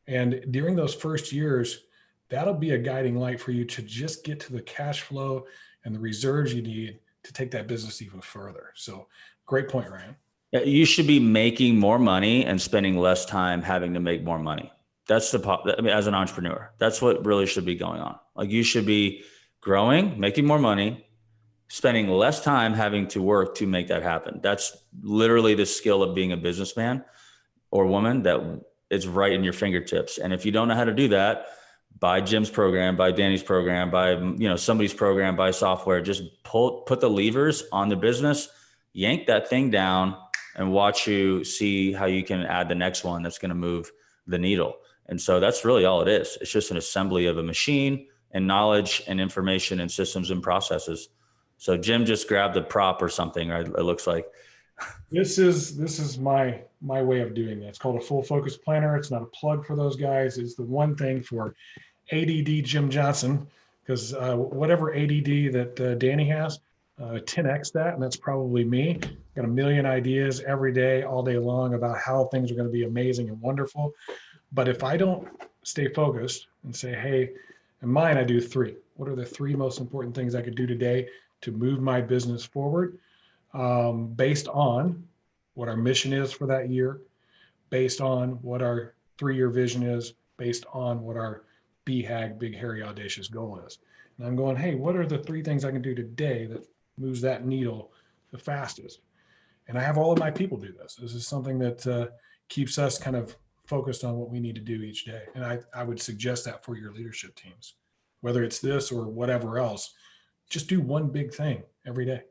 D: And during those first years, that'll be a guiding light for you to just get to the cash flow and the reserves you need to take that business even further. So great point, Ryan.
B: Yeah, you should be making more money and spending less time having to make more money. That's as an entrepreneur, that's what really should be going on. You should be growing, making more money, spending less time having to work to make that happen. That's literally the skill of being a businessman or woman that is right in your fingertips. And if you don't know how to do that, buy Jim's program, buy Danny's program, buy somebody's program, buy software. Just put the levers on the business, yank that thing down, and watch you see how you can add the next one that's going to move the needle. And so that's really all it is. It's just an assembly of a machine and knowledge and information and systems and processes. So Jim just grabbed a prop or something, right? It looks like.
D: This is my way of doing that. It's called a full focus planner. It's not a plug for those guys. It's the one thing for ADD Jim Johnson, because whatever ADD that Danny has, 10x that, and that's probably me. Got a million ideas every day, all day long about how things are going to be amazing and wonderful. But if I don't stay focused and say, hey, in mine, I do 3. What are the 3 most important things I could do today to move my business forward, based on what our mission is for that year, based on what our 3-year vision is, based on what our BHAG, big, hairy, audacious goal is. And I'm going, hey, what are the 3 things I can do today that moves that needle the fastest? And I have all of my people do this. This is something that keeps us kind of focused on what we need to do each day. And I would suggest that for your leadership teams. whether it's this or whatever else. Just do one big thing every day.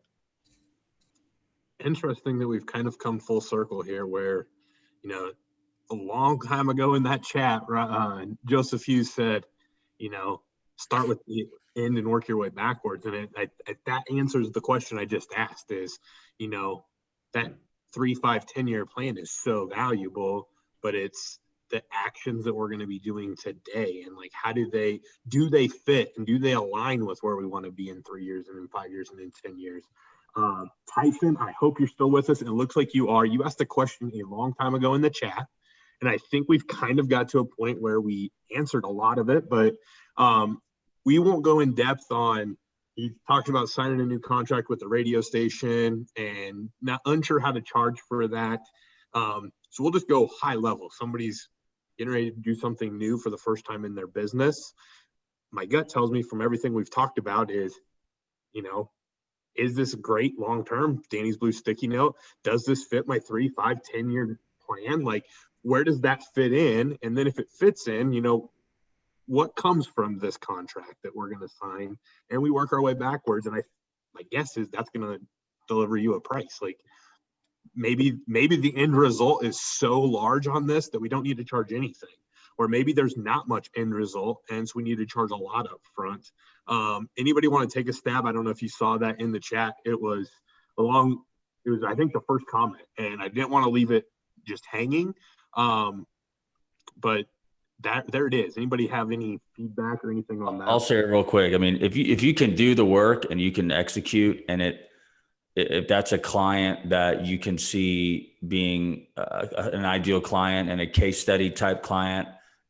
A: Interesting that we've kind of come full circle here where, you know, a long time ago in that chat, Joseph Hughes said, you know, start with the end and work your way backwards. And that answers the question I just asked is, you know, that 3, 5, 10-year plan is so valuable, but it's the actions that we're going to be doing today. And like, how do they fit and do they align with where we want to be in 3 years and in 5 years and in 10 years? Tyson, I hope you're still with us. And it looks like you are. You asked a question a long time ago in the chat. And I think we've kind of got to a point where we answered a lot of it, but we won't go in depth on, he talked about signing a new contract with the radio station and not unsure how to charge for that. So we'll just go high level. Somebody's getting ready to do something new for the first time in their business. My gut tells me from everything we've talked about is, you know, is this great long-term? Danny's blue sticky note. Does this fit my 3, 5, 10-year plan? Like, where does that fit in? And then if it fits in, you know, what comes from this contract that we're going to sign? And we work our way backwards. And my guess is that's going to deliver you a price. Like maybe the end result is so large on this that we don't need to charge anything. Or maybe there's not much end result, and so we need to charge a lot up front. Anybody want to take a stab? I don't know if you saw that in the chat. It was, I think, the first comment, and I didn't want to leave it just hanging. But there it is. Anybody have any feedback or anything on that?
B: I'll say it real quick. I mean, if you can do the work and you can execute, and if that's a client that you can see being an ideal client and a case study type client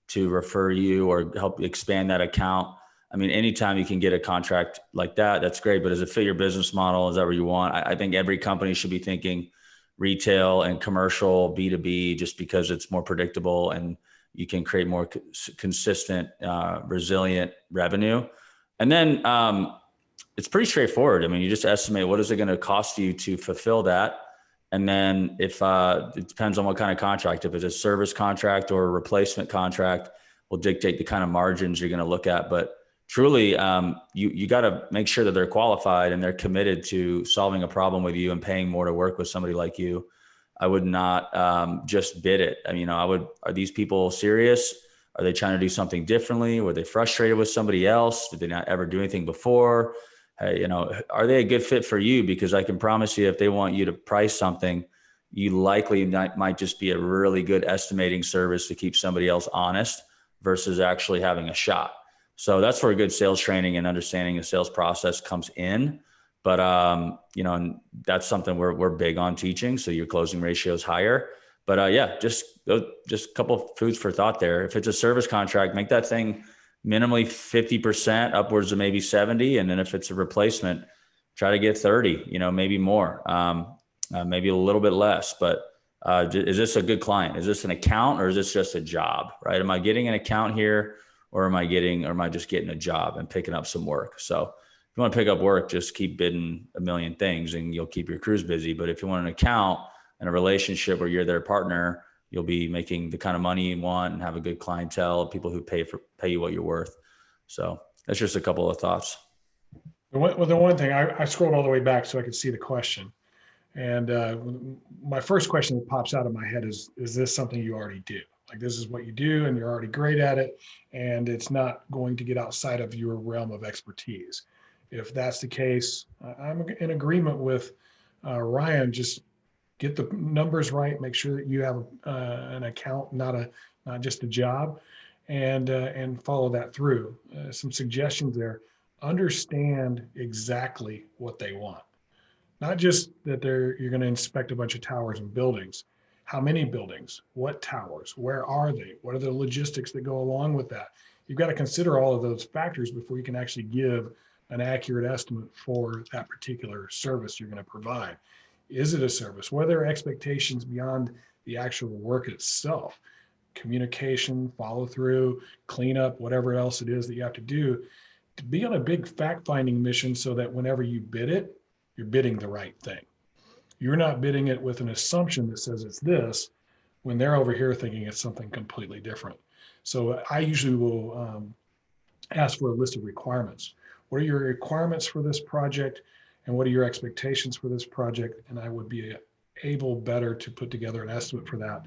B: to refer you or help expand that account. I mean, anytime you can get a contract like that, that's great. But as a fit your business model, is that what you want? I think every company should be thinking retail and commercial B2B, just because it's more predictable and you can create more consistent, resilient revenue. And then it's pretty straightforward. I mean, you just estimate what is it going to cost you to fulfill that. And then if it depends on what kind of contract, if it's a service contract or a replacement contract, will dictate the kind of margins you're going to look at. But truly, you got to make sure that they're qualified and they're committed to solving a problem with you and paying more to work with somebody like you. I would not just bid it. I mean, are these people serious? Are they trying to do something differently? Were they frustrated with somebody else? Did they not ever do anything before? Hey, you know, are they a good fit for you? Because I can promise you, if they want you to price something, you likely might just be a really good estimating service to keep somebody else honest versus actually having a shot. So that's where good sales training and understanding the sales process comes in. But, you know, and that's something we're big on teaching. So your closing ratio is higher. But yeah, just a couple of foods for thought there. If it's a service contract, make that thing minimally 50%, upwards of maybe 70. And then if it's a replacement, try to get 30, you know, maybe more, maybe a little bit less. But is this a good client? Is this an account or is this just a job, right? Am I getting an account here or am I just getting a job and picking up some work? So if you want to pick up work, just keep bidding a million things and you'll keep your crews busy. But if you want an account and a relationship where you're their partner, you'll be making the kind of money you want and have a good clientele, people who pay you what you're worth. So that's just a couple of thoughts.
D: Well, the one thing, I scrolled all the way back so I could see the question. And my first question that pops out of my head is this something you already do? Like, this is what you do and you're already great at it, and it's not going to get outside of your realm of expertise. If that's the case, I'm in agreement with Ryan. Just get the numbers right, make sure that you have an account, not just a job, and follow that through. Some suggestions there. Understand exactly what they want. Not just that you're going to inspect a bunch of towers and buildings. How many buildings? What towers? Where are they? What are the logistics that go along with that? You've got to consider all of those factors before you can actually give an accurate estimate for that particular service you're going to provide. Is it a service? What are their expectations beyond the actual work itself? Communication, follow through, cleanup, whatever else it is that you have to do, to be on a big fact-finding mission so that whenever you bid it, you're bidding the right thing. You're not bidding it with an assumption that says it's this when they're over here thinking it's something completely different. So I usually will ask for a list of requirements. What are your requirements for this project, and what are your expectations for this project? And I would be able better to put together an estimate for that.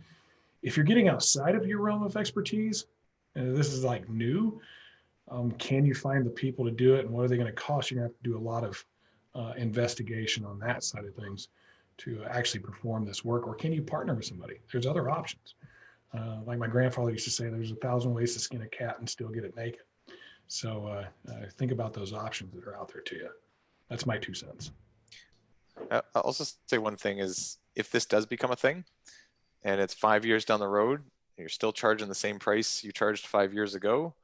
D: If you're getting outside of your realm of expertise, and this is like new, can you find the people to do it, and what are they going to cost? You're going to have to do a lot of investigation on that side of things to actually perform this work, or can you partner with somebody? There's other options. Like my grandfather used to say, there's 1,000 ways to skin a cat and still get it naked. So think about those options that are out there to you. That's my 2 cents.
C: I'll also say one thing is, if this does become a thing and it's 5 years down the road, and you're still charging the same price you charged 5 years ago,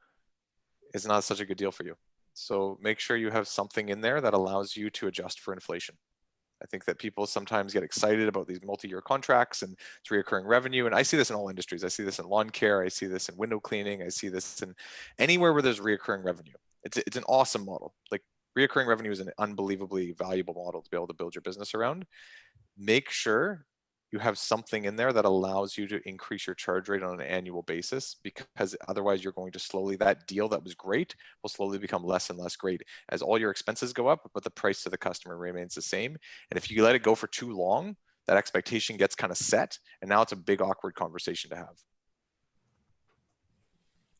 C: it's not such a good deal for you. So make sure you have something in there that allows you to adjust for inflation. I think that people sometimes get excited about these multi-year contracts and it's reoccurring revenue. And I see this in all industries. I see this in lawn care. I see this in window cleaning. I see this in anywhere where there's reoccurring revenue. It's an awesome model. Like, reoccurring revenue is an unbelievably valuable model to be able to build your business around. Make sure you have something in there that allows you to increase your charge rate on an annual basis, because otherwise you're going to slowly, that deal that was great will slowly become less and less great as all your expenses go up, but the price to the customer remains the same. And if you let it go for too long, that expectation gets kind of set, and now it's a big awkward conversation to have.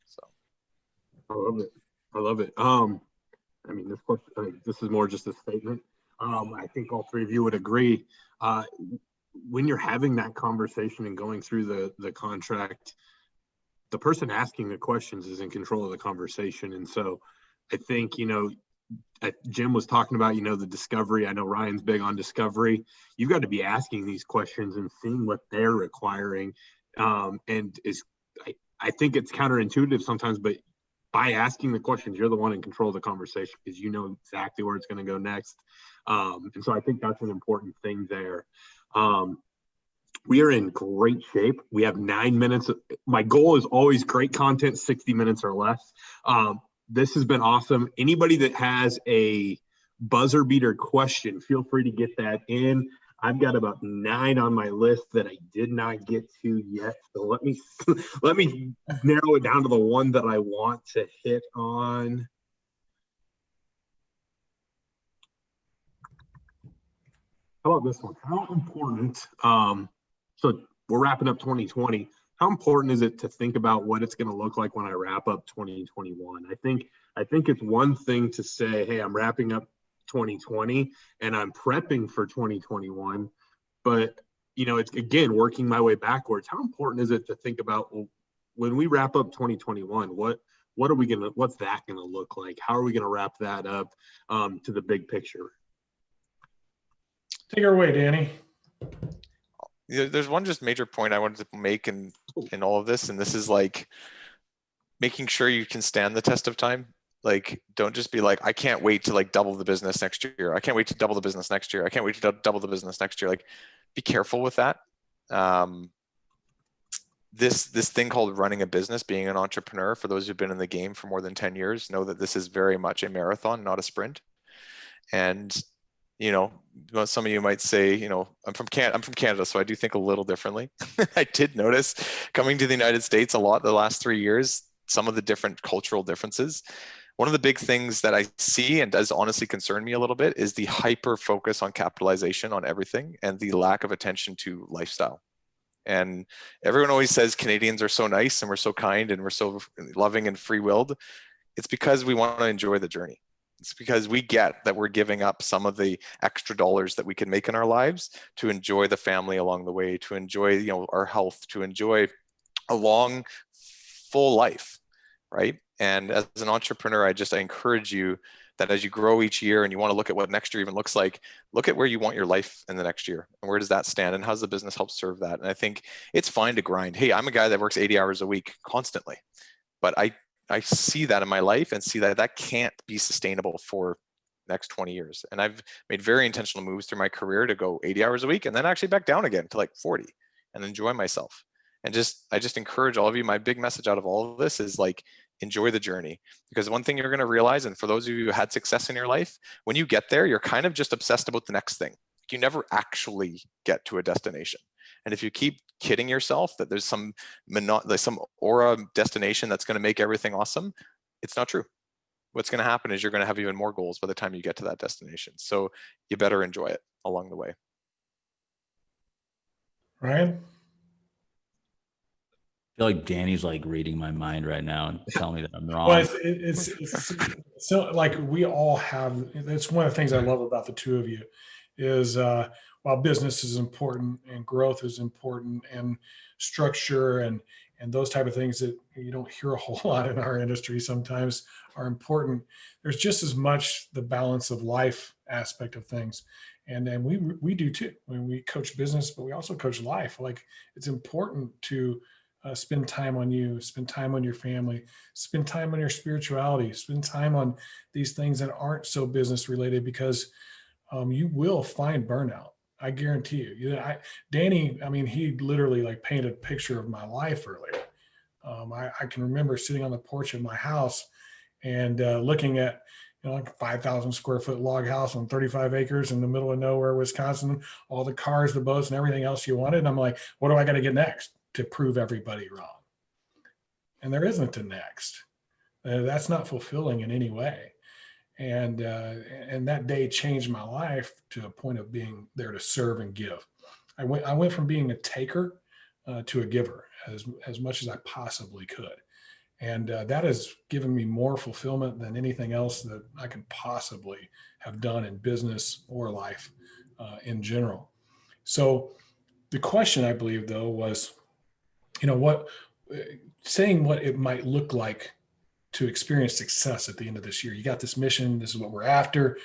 C: So
A: I love it. I love it. I mean, this question, this is more just a statement. I think all three of you would agree. When you're having that conversation and going through the contract, the person asking the questions is in control of the conversation. And so I think, Jim was talking about, the discovery. I know Ryan's big on discovery. You've got to be asking these questions and seeing what they're requiring. I think it's counterintuitive sometimes, but by asking the questions, you're the one in control of the conversation because you know exactly where it's going to go next. And so I think that's an important thing there. We are in great shape. We have 9 minutes. My goal is always great content, 60 minutes or less. This has been awesome. Anybody that has a buzzer beater question, feel free to get that in. I've got about 9 on my list that I did not get to yet. So let me narrow it down to the one that I want to hit on. How about this one? How important, so we're wrapping up 2020. How important is it to think about what it's going to look like when I wrap up 2021? I think it's one thing to say, hey, I'm wrapping up 2020 and I'm prepping for 2021, but it's again working my way backwards. How important is it to think about, well, when we wrap up 2021, what's that gonna look like? How are we gonna wrap that up to the big picture?
D: Take her away, Danny.
C: There's one just major point I wanted to make in all of this, and this is like making sure you can stand the test of time. Like, don't just be like, I can't wait to like double the business next year. I can't wait to double the business next year. I can't wait to double the business next year. Like, be careful with that. This thing called running a business, being an entrepreneur, for those who've been in the game for more than 10 years, know that this is very much a marathon, not a sprint. And some of you might say, I'm from Canada, so I do think a little differently. I did notice coming to the United States a lot the last 3 years, some of the different cultural differences. One of the big things that I see and does honestly concern me a little bit is the hyper focus on capitalization on everything and the lack of attention to lifestyle. And everyone always says Canadians are so nice and we're so kind and we're so loving and free-willed. It's because we want to enjoy the journey. It's because we get that we're giving up some of the extra dollars that we can make in our lives to enjoy the family along the way, to enjoy, our health, to enjoy a long, full life, right? And as an entrepreneur, I encourage you that as you grow each year and you want to look at what next year even looks like, look at where you want your life in the next year and where does that stand and how's the business help serve that? And I think it's fine to grind. Hey, I'm a guy that works 80 hours a week constantly, but I see that in my life and see that can't be sustainable for the next 20 years. And I've made very intentional moves through my career to go 80 hours a week and then actually back down again to like 40 and enjoy myself. And I just encourage all of you, my big message out of all of this is like, enjoy the journey, because one thing you're going to realize, and for those of you who had success in your life, when you get there, you're kind of just obsessed about the next thing. You never actually get to a destination. And if you keep kidding yourself that there's some aura destination that's going to make everything awesome, it's not true. what's going to happen is you're going to have even more goals by the time you get to that destination. So you better enjoy it along the way.
D: Ryan?
B: I feel like Danny's like reading my mind right now and telling me that I'm wrong.
D: Well, it's so like we all have. It's one of the things I love about the two of you is while business is important and growth is important and structure and those type of things that you don't hear a whole lot in our industry sometimes are important. There's just as much the balance of life aspect of things. And then we do too. When we coach business, but we also coach life. Like it's important to spend time on you, spend time on your family, spend time on your spirituality, spend time on these things that aren't so business related, because you will find burnout. I guarantee you. Danny, I mean, he literally like painted a picture of my life earlier. I can remember sitting on the porch of my house and looking at, like a 5,000 square foot log house on 35 acres in the middle of nowhere, Wisconsin, all the cars, the boats, and everything else you wanted. And I'm like, what do I got to get next to prove everybody wrong? And there isn't a next. That's not fulfilling in any way. And that day changed my life to a point of being there to serve and give. I went from being a taker to a giver as much as I possibly could. And that has given me more fulfillment than anything else that I can possibly have done in business or life in general. So the question, I believe, though, was, saying what it might look like to experience success at the end of this year. You got this mission. This is what we're after.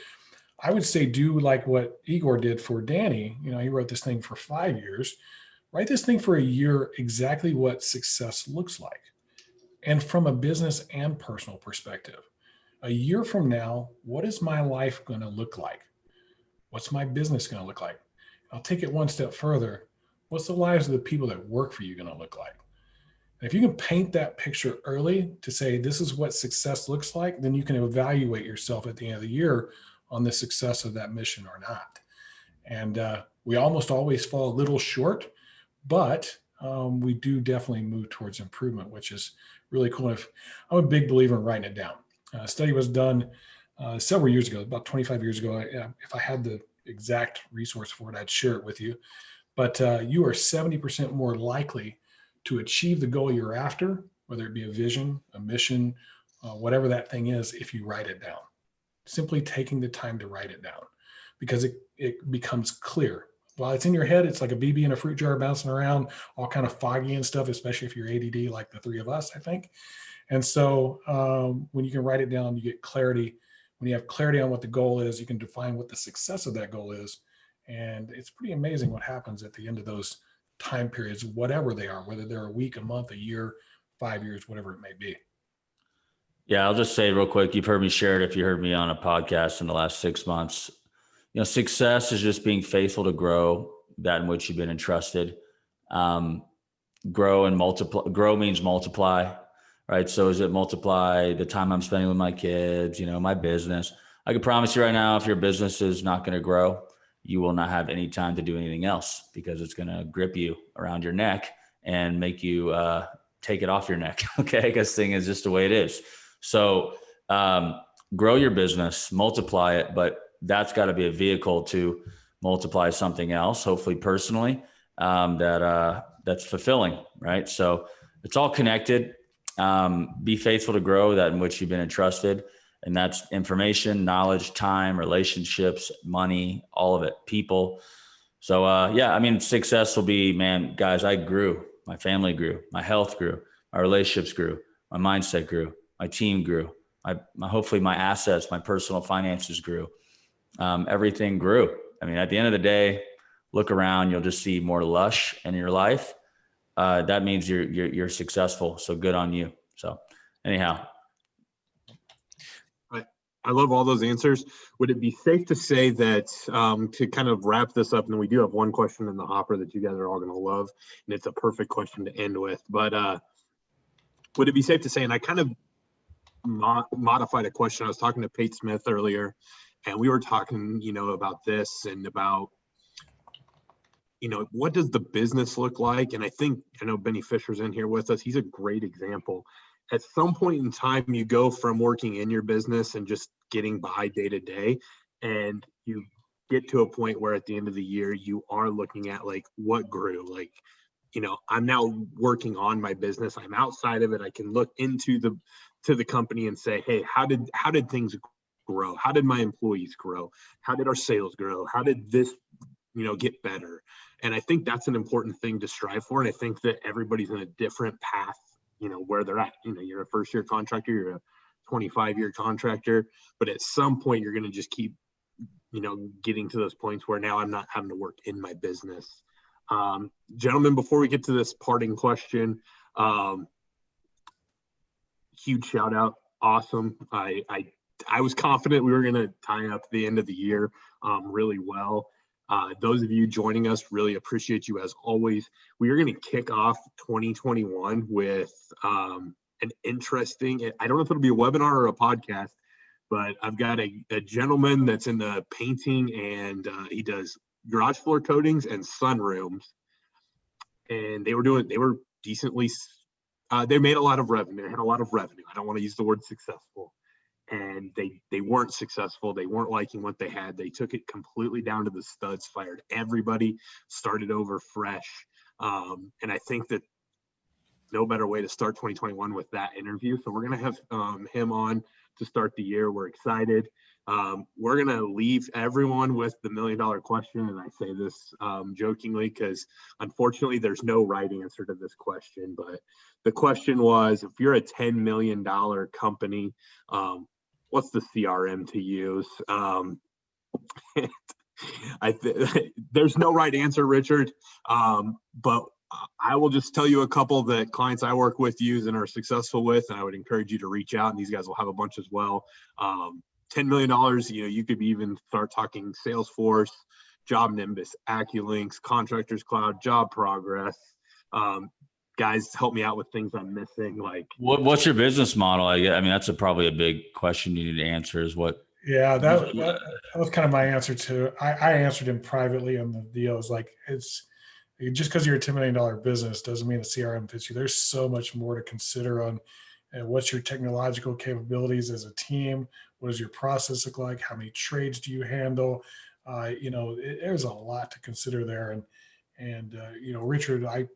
D: I would say do like what Igor did for Danny. He wrote this thing for 5 years. Write this thing for a year, exactly what success looks like. And from a business and personal perspective, a year from now, what is my life going to look like? What's my business going to look like? I'll take it one step further. What's the lives of the people that work for you going to look like? And if you can paint that picture early to say, this is what success looks like, then you can evaluate yourself at the end of the year on the success of that mission or not. And we almost always fall a little short, but we do definitely move towards improvement, which is really cool. I'm a big believer in writing it down. A study was done several years ago, about 25 years ago. If I had the exact resource for it, I'd share it with you. But you are 70% more likely to achieve the goal you're after, whether it be a vision, a mission, whatever that thing is, if you write it down. Simply taking the time to write it down, because it becomes clear. While it's in your head, it's like a BB in a fruit jar bouncing around, all kind of foggy and stuff, especially if you're ADD like the three of us, I think. And so when you can write it down, you get clarity. When you have clarity on what the goal is, you can define what the success of that goal is. And it's pretty amazing what happens at the end of those time periods, whatever they are, whether they're a week, a month, a year, 5 years, whatever it may be.
B: Yeah, I'll just say real quick, you've heard me share it if you heard me on a podcast in the last 6 months. Success is just being faithful to grow that in which you've been entrusted. Grow and multiply. Grow means multiply, right? So is it multiply the time I'm spending with my kids, my business? I can promise you right now, if your business is not going to grow, you will not have any time to do anything else, because it's going to grip you around your neck and make you take it off your neck. Okay. Because thing is just the way it is. So grow your business, multiply it, but that's got to be a vehicle to multiply something else, hopefully personally, that's fulfilling, right? So it's all connected. Be faithful to grow that in which you've been entrusted. And that's information, knowledge, time, relationships, money, all of it, people. So success will be, man, guys, I grew, my family grew, my health grew, my relationships grew, my mindset grew, my team grew, hopefully my assets, my personal finances grew. Everything grew. I mean, at the end of the day, look around, you'll just see more lush in your life. That means you're successful. So good on you. So anyhow.
A: I love all those answers. Would it be safe to say that to kind of wrap this up, and we do have one question in the hopper that you guys are all going to love, and it's a perfect question to end with, but would it be safe to say, and I kind of modified a question. I was talking to Pate Smith earlier, and we were talking, about this and about, what does the business look like? And I know Benny Fisher's in here with us. He's a great example. at some point in time, you go from working in your business and just getting by day to day, and you get to a point where at the end of the year, you are looking at like what grew. Like, I'm now working on my business. I'm outside of it. I can look into the company and say, hey, how did things grow? How did my employees grow? How did our sales grow? How did this, get better? And I think that's an important thing to strive for. And I think that everybody's in a different path, where they're at. You're a first-year contractor, you're a 25-year contractor, but at some point you're going to just keep, getting to those points where now I'm not having to work in my business. Gentlemen, before we get to this parting question, huge shout out. Awesome. I was confident we were going to tie up the end of the year really well. Those of you joining us, really appreciate you as always. We are going to kick off 2021 with an interesting, I don't know if it'll be a webinar or a podcast, but I've got a gentleman that's in the painting, and he does garage floor coatings and sunrooms. And they were decently, they made a lot of revenue. They had a lot of revenue. I don't want to use the word successful. And they weren't successful. They weren't liking what they had. They took it completely down to the studs, fired everybody, started over fresh. And I think that no better way to start 2021 with that interview. So we're going to have him on to start the year. We're excited. We're going to leave everyone with the $1 million question. And I say this jokingly because unfortunately there's no right answer to this question. But the question was, if you're a $10 million company, what's the CRM to use? There's no right answer, Richard. But I will just tell you a couple that clients I work with use and are successful with, and I would encourage you to reach out, and these guys will have a bunch as well. $10 million, you could even start talking Salesforce, Job Nimbus, AccuLinks, Contractors Cloud, Job Progress. Guys, help me out with things I'm missing. Like,
B: What's your business model? I mean, that's probably a big question you need to answer is what.
D: Yeah, that was kind of my answer to, I answered him privately on the deal. Is like, it's just because you're a $10 million business doesn't mean the CRM fits you. There's so much more to consider on what's your technological capabilities as a team. What does your process look like? How many trades do you handle? There's a lot to consider there. And Richard, I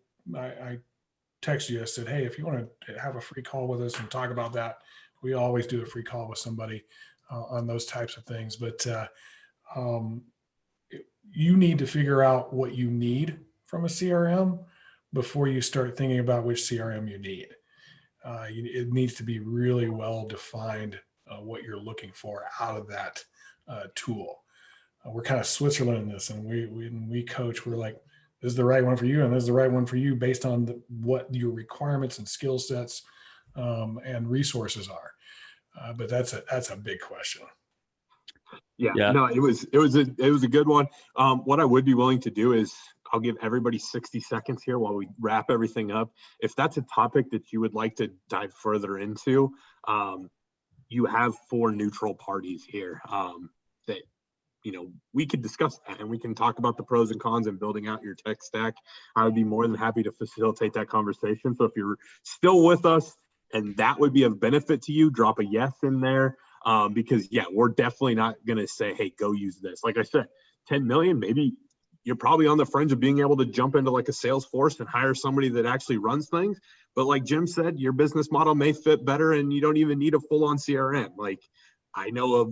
D: texted you. I said, hey, if you want to have a free call with us and talk about that, we always do a free call with somebody on those types of things. But you need to figure out what you need from a CRM before you start thinking about which CRM you need. It needs to be really well defined what you're looking for out of that tool. We're kind of Switzerland in this, and when we coach, we're like, this is the right one for you, and this is the right one for you based on what your requirements and skill sets and resources are. But that's a big question.
A: Yeah. No, it was a good one. What I would be willing to do is I'll give everybody 60 seconds here while we wrap everything up. If that's a topic that you would like to dive further into, you have 4 neutral parties here that, we could discuss that, and we can talk about the pros and cons and building out your tech stack. I would be more than happy to facilitate that conversation. So if you're still with us and that would be of benefit to you, drop a yes in there. Because we're definitely not going to say, hey, go use this. Like I said, 10 million, maybe you're probably on the fringe of being able to jump into like a Salesforce and hire somebody that actually runs things. But like Jim said, your business model may fit better and you don't even need a full on CRM. Like I know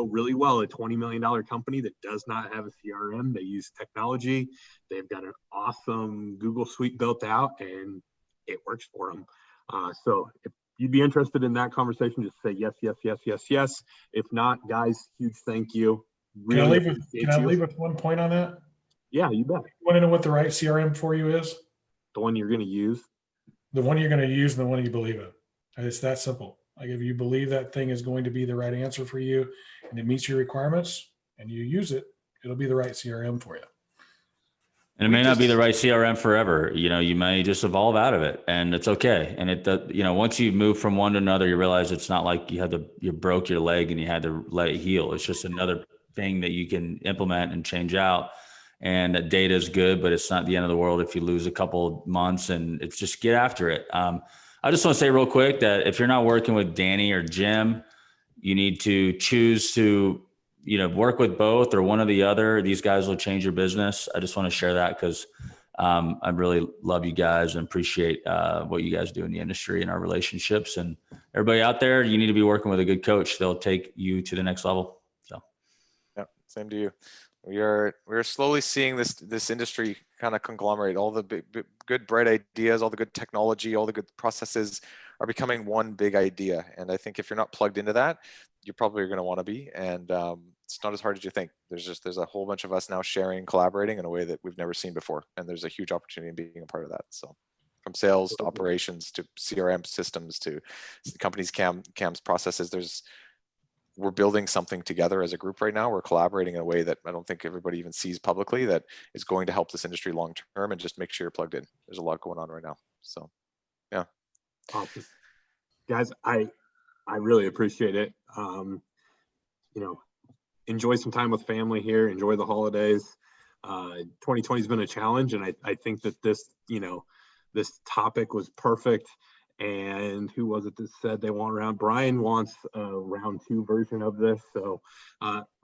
A: really well a $20 million company that does not have a CRM. They use technology. They've got an awesome Google suite built out and it works for them. So if you'd be interested in that conversation, just say yes, yes, yes, yes, yes. If not, guys, huge thank you.
D: Really can I leave with one point on that?
A: Yeah, you bet.
D: You want to know what the right CRM for you is?
A: The one you're going to use.
D: The one you're going to use and the one you believe in. And it's that simple. Like if you believe that thing is going to be the right answer for you and it meets your requirements and you use it, it'll be the right CRM for you.
B: And it may not be the right CRM forever. You may just evolve out of it, and it's okay. And once you move from one to another, you realize it's not like you broke your leg and you had to let it heal. It's just another thing that you can implement and change out. And that data is good, but it's not the end of the world if you lose a couple months, and it's just get after it. I just want to say real quick that if you're not working with Danny or Jim, you need to choose to, work with both or one or the other. These guys will change your business. I just want to share that because I really love you guys and appreciate what you guys do in the industry and our relationships. And everybody out there, you need to be working with a good coach. They'll take you to the next level. So,
C: yeah, same to you. We're slowly seeing this industry kind of conglomerate. All the big, good, bright ideas, all the good technology, all the good processes are becoming one big idea. And I think if you're not plugged into that, you probably are going to want to be. And it's not as hard as you think. There's a whole bunch of us now sharing, collaborating in a way that we've never seen before. And there's a huge opportunity in being a part of that. So from sales to operations to CRM systems to companies' CAMS processes, we're building something together as a group right now. We're collaborating in a way that I don't think everybody even sees publicly that is going to help this industry long term, and just make sure you're plugged in. There's a lot going on right now. So, yeah.
A: Awesome. Guys, I really appreciate it. Enjoy some time with family here. Enjoy the holidays. 2020 has been a challenge, and I think that this topic was perfect. And who was it that said they want round? Brian wants a round 2 version of this. So,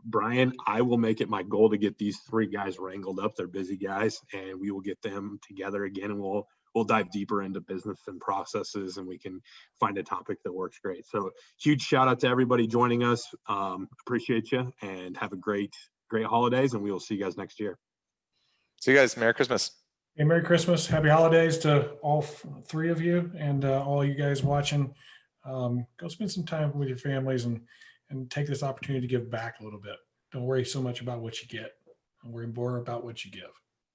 A: Brian, I will make it my goal to get these 3 guys wrangled up. They're busy guys, and we will get them together again, and we'll dive deeper into business and processes, and we can find a topic that works great. So, huge shout out to everybody joining us. Appreciate you, and have a great holidays, and we will see you guys next year.
C: See you guys. Merry Christmas.
D: Hey, Merry Christmas. Happy holidays to all 3 of you, and all you guys watching. Go spend some time with your families and take this opportunity to give back a little bit. Don't worry so much about what you get. Don't worry more about what you give.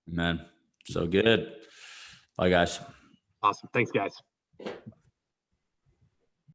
B: Amen. So good. Bye, guys.
A: Awesome. Thanks, guys.